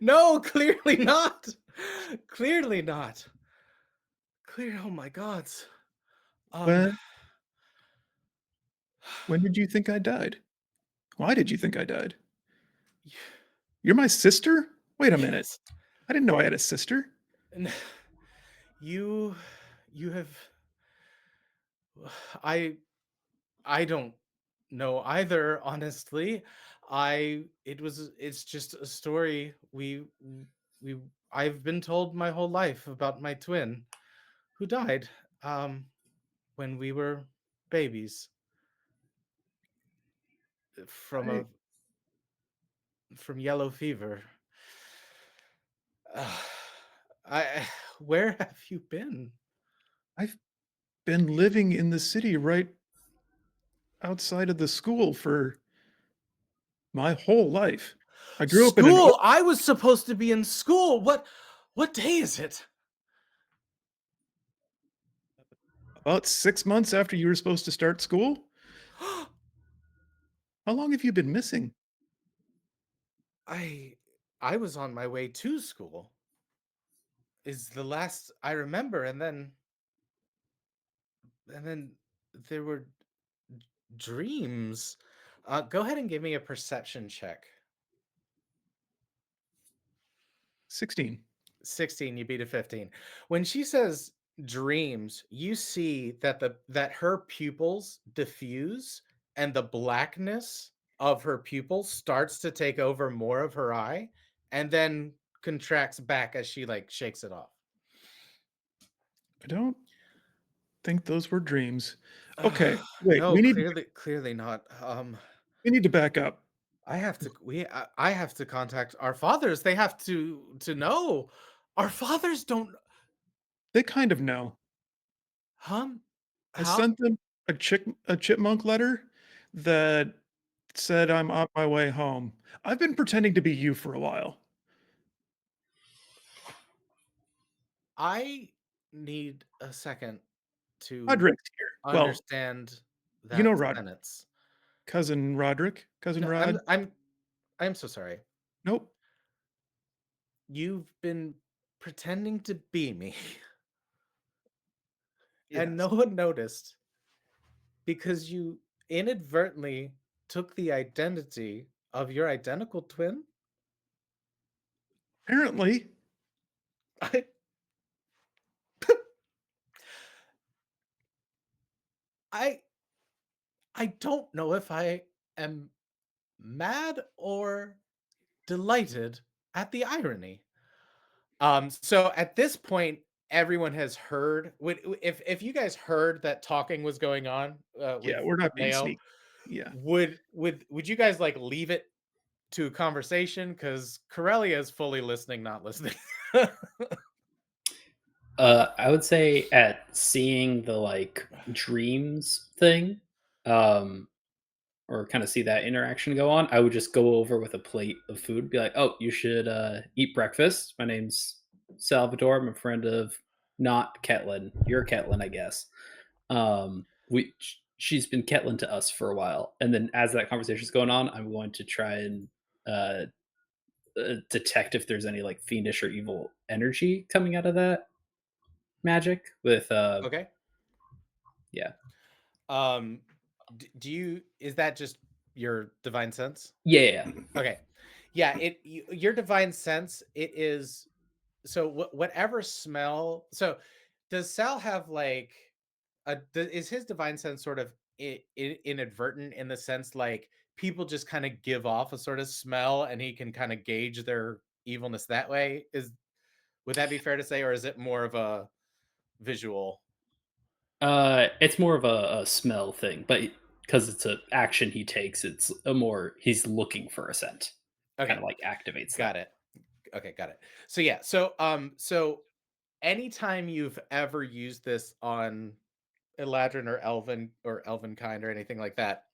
No, clearly not. Clearly not. Clear oh my gods. Um When when did you think I died? Why did you think I died? You're my sister? Wait a minute. yes. I didn't know I had a sister. And you you have I I don't know either, honestly. It's just a story we I've been told my whole life about my twin who died um when we were babies from I a from yellow fever. Uh, I where have you been? I've been living in the city right outside of the school for my whole life. I grew up in an School. I was supposed to be in school. What day is it? about 6 months after you were supposed to start school. How long have you been missing? I I was on my way to school. Is the last I remember, and then there were dreams. Go ahead and give me a perception check. 16. 16, you beat a 15. When she says dreams, you see that her pupils diffuse and the blackness of her pupils starts to take over more of her eye and then contracts back as she like shakes it off. I don't think those were dreams. Okay, wait, No, clearly not. we need to back up. I have to contact our fathers. They have to know. Our fathers don't They kind of know. hum I how sent them a chipmunk letter that said I'm on my way home. I've been pretending to be you for a while. I need a second to Roderick's here. Well, understand you that know Rod sentence. cousin Roderick, cousin No, Rod. I'm so sorry. Nope. You've been pretending to be me, and Yes. no one noticed because you inadvertently took the identity of your identical twin. Apparently, I I I don't know if I am mad or delighted at the irony. So at this point, everyone has heard. If you guys heard that talking was going on yeah, with we're not being Leo, sneaky. Yeah. would you guys like leave it to a conversation? Because Corellia is fully listening, not listening. I would say at seeing the like dreams thing, um, or kind of see that interaction go on, I would just go over with a plate of food, be like, "Oh, you should eat breakfast. My name's Salvador. I'm a friend of not Ketlin. You're Ketlin, I guess. She's been Ketlin to us for a while, and then as that conversation's going on, I'm going to try and uh, detect if there's any like fiendish or evil energy coming out of that magic with Okay. yeah. Um, do you? Is that just your divine sense? Yeah. Okay. Yeah. Your divine sense. It is. So whatever smell. So does Sal have like is his divine sense sort of inadvertent in the sense like people just kind of give off a sort of smell and he can kind of gauge their evilness that way? Is would that be fair to say, or is it more of a visual? It's more of a smell thing, but because it's an action he takes, it's a more he's looking for a scent, kind Okay, of like activates got that. it. Okay, got it. So yeah, so anytime you've ever used this on Eladrin or Elven kind or anything like that,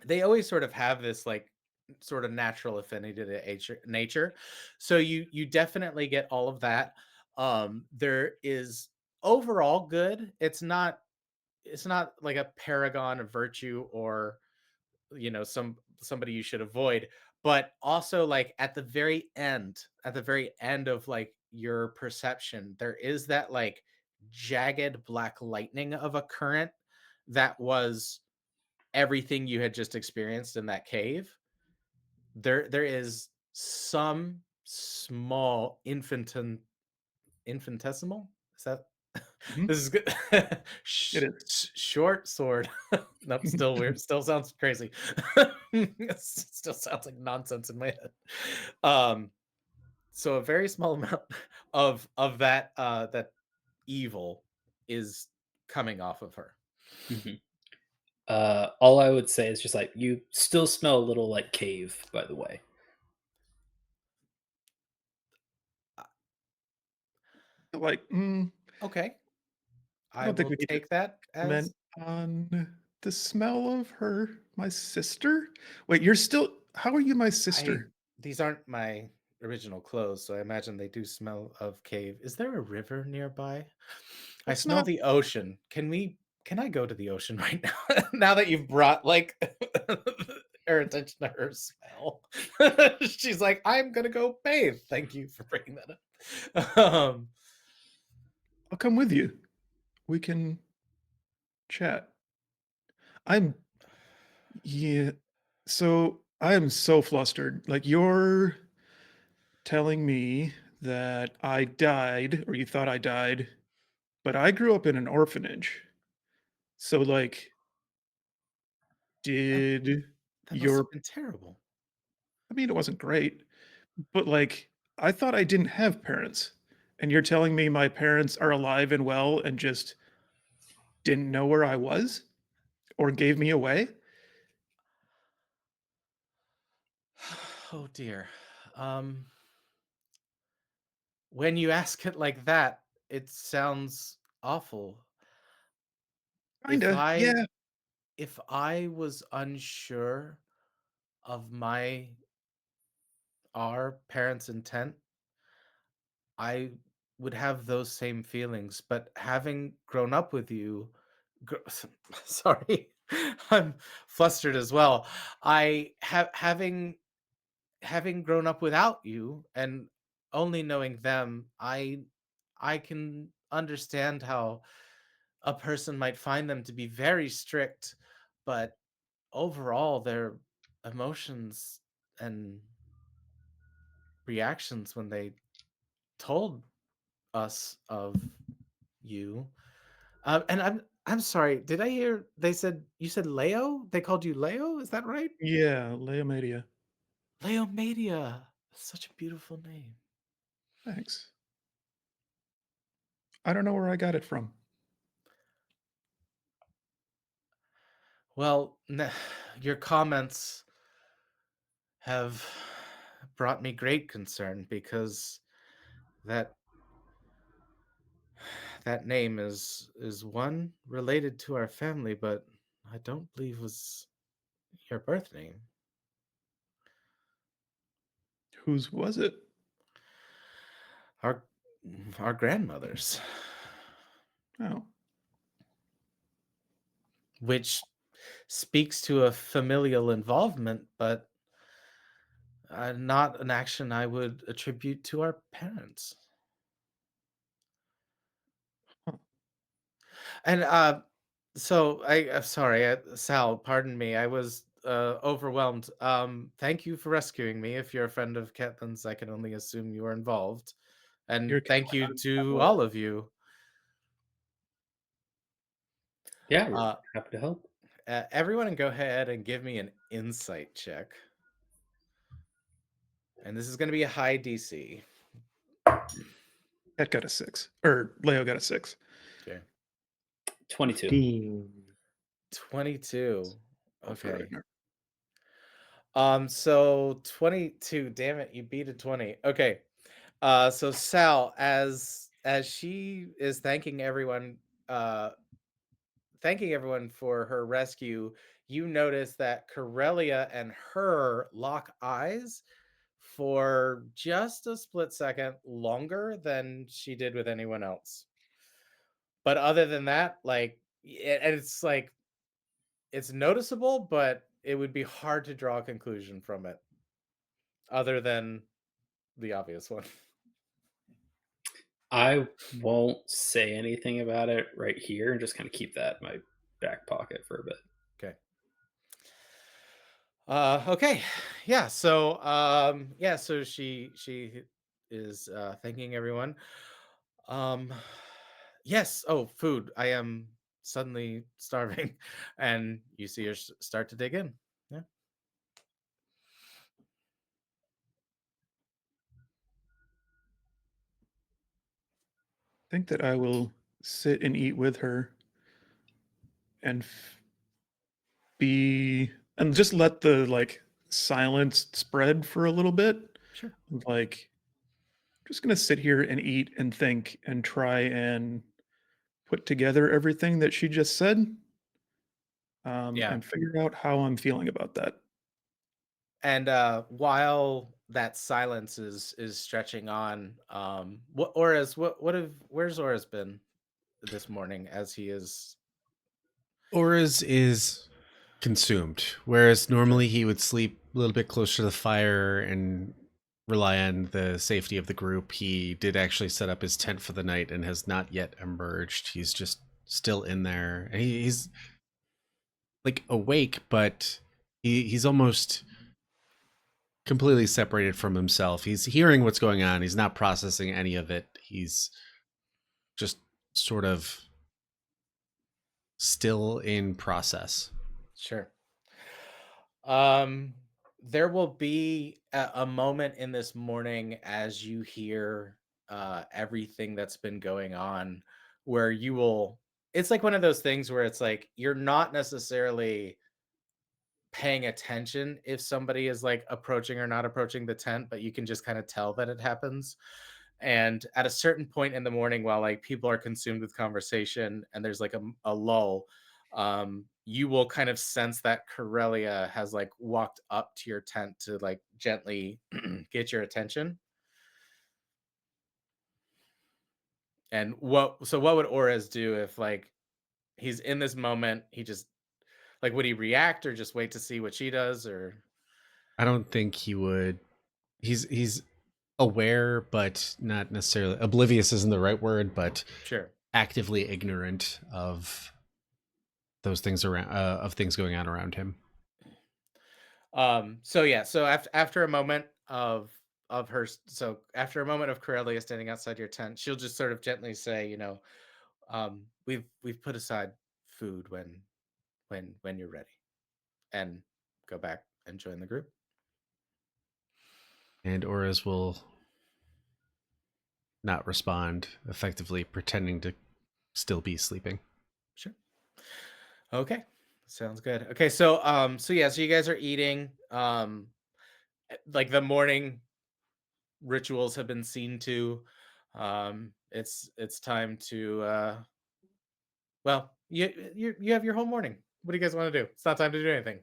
they always sort of have this like sort of natural affinity to nature. So you definitely get all of that. There is overall good. It's not like a paragon of virtue or somebody you should avoid, but also like at the very end of like your perception, there is that like jagged black lightning of a current that was everything you had just experienced in that cave. There is some small infinitesimal, is that Mhm. this is good. It is. Short sword. Nope, still weird, still sounds crazy. Still sounds like nonsense in my head. um so a very small amount of that evil is coming off of her. Hmm. All I would say is just like you still smell a little like cave, by the way. Uh, Like, okay, I I don't think will we need to take that as comment on the smell of her, my sister. Wait, you're still. How are you my I sister? these aren't my original clothes, so I imagine they do smell of cave. Is there a river nearby? I Let's smell not. the ocean. Can I go to the ocean right now? Now that you've brought like her attention to her smell. She's like, I'm gonna go bathe. Thank you for bringing that up. I'll come with you. We can chat. I'm. Yeah. So I am so flustered. Like you're telling me that I died, or you thought I died, but I grew up in an orphanage. So like, that, did that must your? have been terrible. I mean, it wasn't great, but like, I thought I didn't have parents, and you're telling me my parents are alive and well and just didn't know where I was or gave me away? Oh dear. Um when you ask it like that, it sounds awful. If Kinda, I yeah. if I was unsure of my our parents' intent, I would have those same feelings. But having grown up with you, sorry, I'm flustered as well. I have having grown up without you and only knowing them, I can understand how a person might find them to be very strict, but overall their emotions and reactions when they told us of you. And I'm sorry, did I hear you said Leo? They called you Leo? Is that right? Yeah, Leomedia. Leomadia. Such a beautiful name. Thanks. I don't know where I got it from. Well, your comments have brought me great concern because that that name is one related to our family, but I don't believe was your birth name. Whose was it? Our our grandmothers, Oh, which speaks to a familial involvement, but not an action I would attribute to our parents. huh. And I'm sorry, Sal. Pardon me. I was overwhelmed. Thank you for rescuing me. If you're a friend of Catelyn's, I can only assume you were involved. And You're thank Catelyn, you not to Catelyn. all of you. Yeah, we're Uh, happy to help. Everyone, go ahead and give me an insight check, and this is going to be a high DC. Cat got a 6. Or Leo got a 6. Okay, 22. 15. 22. Oh, for Okay. Ragnar. So 22. Damn it, you beat a 20. Okay. So Sal, as she is thanking everyone for her rescue, you notice that Corellia and her lock eyes for just a split second longer than she did with anyone else. But other than that, like, and it's like it's noticeable, but it would be hard to draw a conclusion from it other than the obvious one. I won't say anything about it right here and just kind of keep that in my back pocket for a bit. Okay. Okay. Yeah, so she is thanking everyone. Um yes, oh, food. I am suddenly starving and you see her start to dig in. Yeah. I think that I will sit and eat with her and be and just let the like silence spread for a little bit. Sure. Like just gonna sit here and eat and think and try and put together everything that she just said, Yeah. and figure out how I'm feeling about that. And while that silence is stretching on, what Auras, what have where's Auras been this morning as he is Auras is consumed, whereas normally he would sleep a little bit closer to the fire and rely on the safety of the group. He did actually set up his tent for the night and has not yet emerged. He's just still in there. And he's like awake, but he's almost completely separated from himself. He's hearing what's going on. He's not processing any of it. He's just sort of still in process. sure. Um, there will be a moment in this morning as you hear everything that's been going on where you will it's like one of those things where it's like you're not necessarily paying attention if somebody is like approaching or not approaching the tent, but you can just kind of tell that it happens. And at a certain point in the morning, while like people are consumed with conversation and there's like a lull, you will kind of sense that Corellia has like walked up to your tent to like gently get your attention. And what would Orez do if like he's in this moment, he just like would he react or just wait to see what she does or I don't think he would. He's aware, but not necessarily oblivious isn't the right word, but sure. actively ignorant of those things around of things going on around him. So yeah, so after a moment of her so after a moment of Corellia standing outside your tent, she'll just sort of gently say, we've put aside food when you're ready, and go back and join the group. And Auras will not respond, effectively pretending to still be sleeping. Sure. Okay. Sounds good. Okay, so yeah, so you guys are eating. Like the morning rituals have been seen to. It's time to well, you have your whole morning. What do you guys want to do? It's not time to do anything.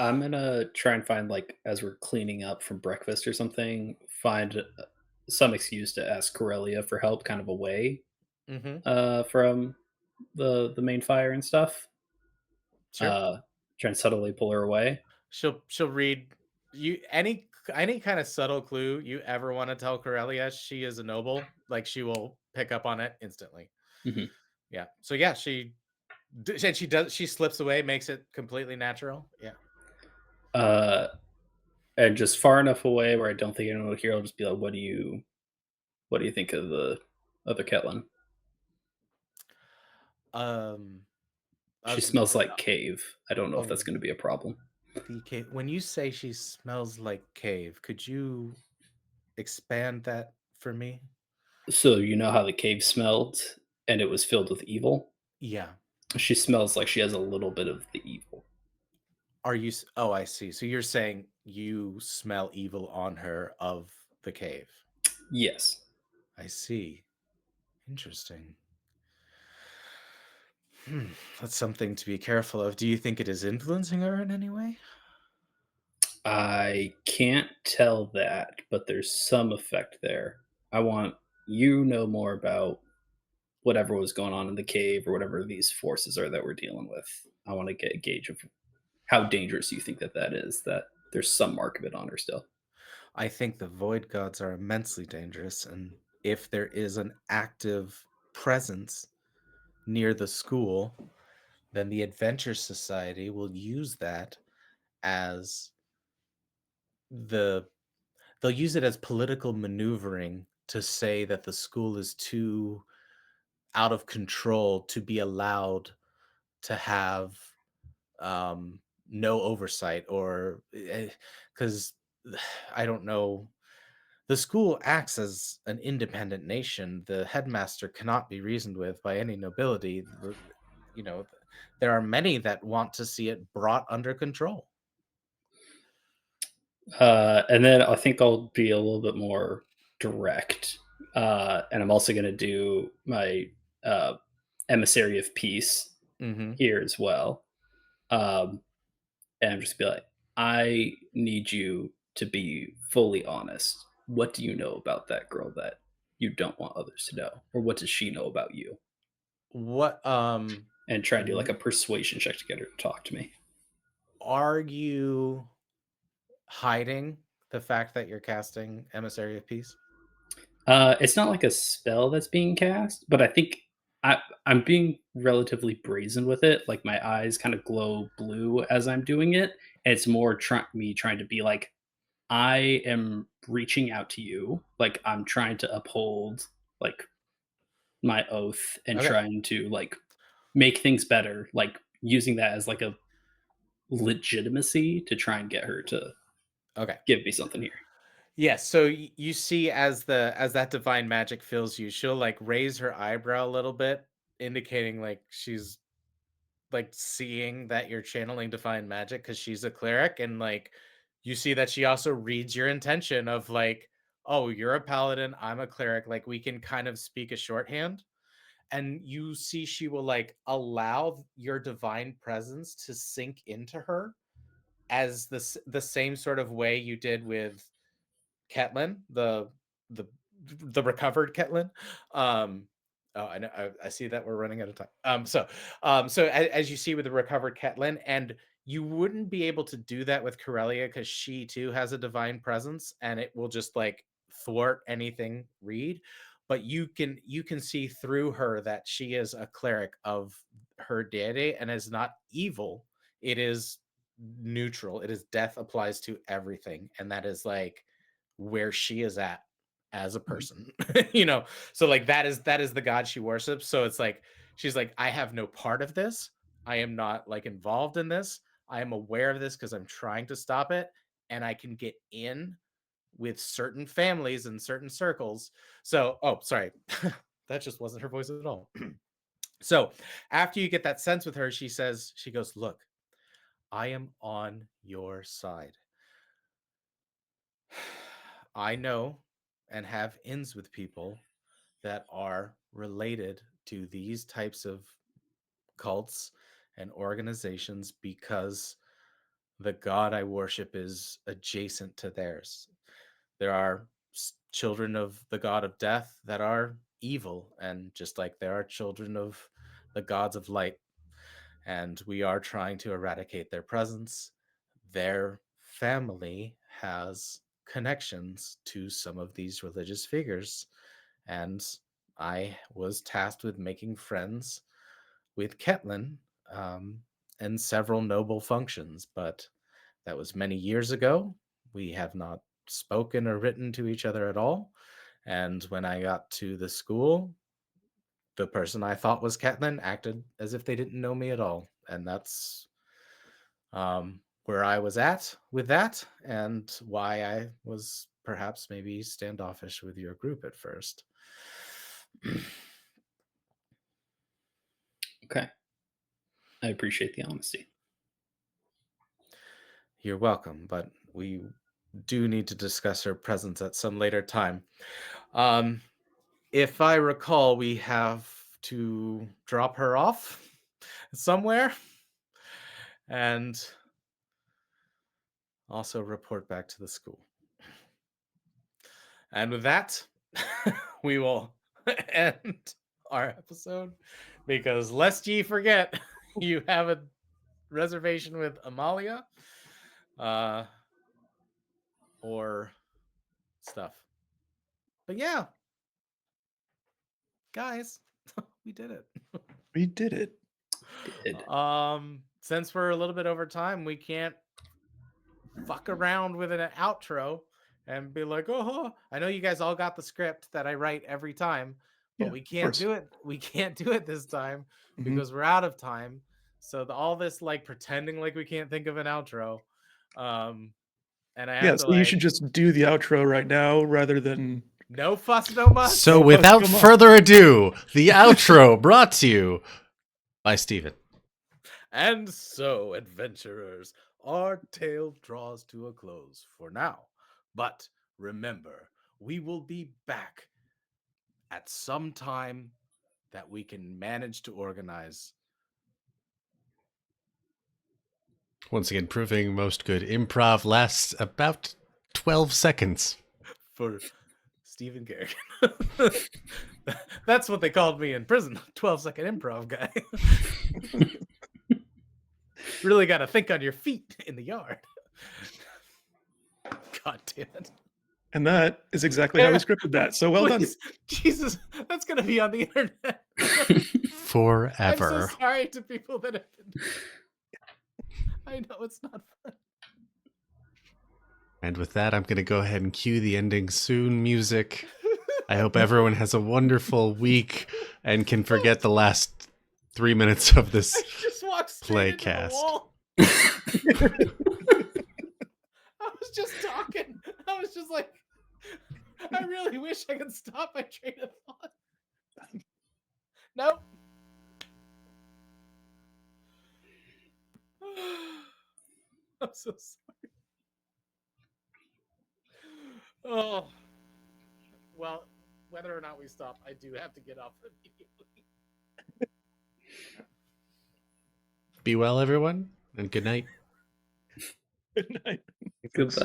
I'm gonna try and find, like, as we're cleaning up from breakfast or something, find some excuse to ask Corellia for help, kind of away Mm-hmm. from the main fire and stuff. Sure. Uh, try and subtly pull her away. She'll read you any kind of subtle clue you ever want to tell Corellia she is a noble, like she will pick up on it instantly. Hmm. Yeah. So yeah, and she slips away, makes it completely natural. Yeah. Uh, and just far enough away where I don't think anyone will hear. I'll just be like, what do you think of the other Ketlin?" Um, I She was gonna smells say, like cave. I don't know if that's oh, going to be a problem. the cave. When you say she smells like cave, could you expand that for me? So you know how the cave smelled and it was filled with evil? Yeah. She smells like she has a little bit of the evil. Are you? Oh, I see. So you're saying you smell evil on her of the cave. Yes. I see. Interesting. Hmm. That's something to be careful of. Do you think it is influencing her in any way? I can't tell that, but there's some effect there. I want you know more about whatever was going on in the cave or whatever these forces are that we're dealing with. I want to get a gauge of how dangerous you think that that is. That there's some mark of it on her still. I think the void gods are immensely dangerous, and if there is an active presence near the school, then the Adventure Society will use that as the they'll use it as political maneuvering to say that the school is too out of control to be allowed to have no oversight or because I don't know. The school acts as an independent nation. The headmaster cannot be reasoned with by any nobility. You know, there are many that want to see it brought under control. And then I think I'll be a little bit more direct. And I'm also going to do my uh, emissary of peace Mm-hmm. here as well. Um, and I'm just be like, I need you to be fully honest. What do you know about that girl that you don't want others to know? Or what does she know about you? What And try and do like a persuasion check to get her to talk to me. are you hiding the fact that you're casting Emissary of Peace? It's not like a spell that's being cast, but I think I'm being relatively brazen with it. Like my eyes kind of glow blue as I'm doing it. And it's more me trying to be like, I am reaching out to you. Like I'm trying to uphold like my oath and Okay. trying to like make things better. Like using that as like a legitimacy to try and get her to Okay. give me something here. Yes, so you see as that divine magic fills you, she'll like raise her eyebrow a little bit, indicating like she's like seeing that you're channeling divine magic because she's a cleric, and like you see that she also reads your intention of like, oh, you're a paladin, I'm a cleric, like we can kind of speak a shorthand. And you see she will like allow your divine presence to sink into her as the same sort of way you did with Ketlin, the the recovered Ketlin. Um, oh, I know. I see that we're running out of time. So as you see with the recovered Ketlin, and you wouldn't be able to do that with Corellia because she too has a divine presence, and it will just like thwart anything read. But you can see through her that she is a cleric of her deity and is not evil. It is neutral. It is death applies to everything, and that is like where she is at as a Mhm. person. you know so like that is the god she worships. So it's like she's like, I have no part of this. I am not like involved in this. I am aware of this because I'm trying to stop it, and I can get in with certain families and certain circles. So oh, sorry. That just wasn't her voice at all. So after you get that sense with her, she goes, look, I am on your side. I know and have ins with people that are related to these types of cults and organizations because the god I worship is adjacent to theirs. There are children of the god of death that are evil, and just like there are children of the gods of light, and we are trying to eradicate their presence. Their family has connections to some of these religious figures, and I was tasked with making friends with Ketlin um, and several noble functions, but that was many years ago. We have not spoken or written to each other at all. And when I got to the school, the person I thought was Catelyn acted as if they didn't know me at all, and that's where I was at with that, and why I was perhaps maybe standoffish with your group at first. Okay. I appreciate the honesty. You're welcome, but we do need to discuss her presence at some later time. If I recall, we have to drop her off somewhere and also report back to the school. And with that, we will end our episode, because lest ye forget, you have a reservation with Amalia or stuff. But yeah, guys, we did it. We did it. Did. Since we're a little bit over time, we can't fuck around with an outro and be like, oh, I know you guys all got the script that I write every time, but Yeah, we of can't course. do it. We can't do it this time Mhm. because we're out of time. So all this like pretending like we can't think of an outro. And I have Yeah, to so you should just do the outro right now rather than no fuss, no muss. So No fuss, without no muss. further ado, the outro brought to you by Steven. And so, adventurers, our tale draws to a close for now. But remember, we will be back at some time that we can manage to organize. Once again, proving most good improv lasts about 12 seconds. For Stephen Garrigan. That's what they called me in prison. 12-second improv guy. Really got to think on your feet in the yard. God damn it. and that is exactly how we scripted that. So well done. Please, Jesus, that's going to be on the internet. Forever. I'm so sorry to people that have been... I know it's not fun. And with that, I'm going to go ahead and cue the ending soon music. I hope everyone has a wonderful week and can forget the last 3 minutes of this I just walked straight into the playcast. wall. I was just talking. I was just like, I really wish I could stop my train of thought. Nope. I'm so sorry. Oh. Well, whether or not we stop, I do have to get off immediately. Be well, everyone, and good night. Good night. Goodbye.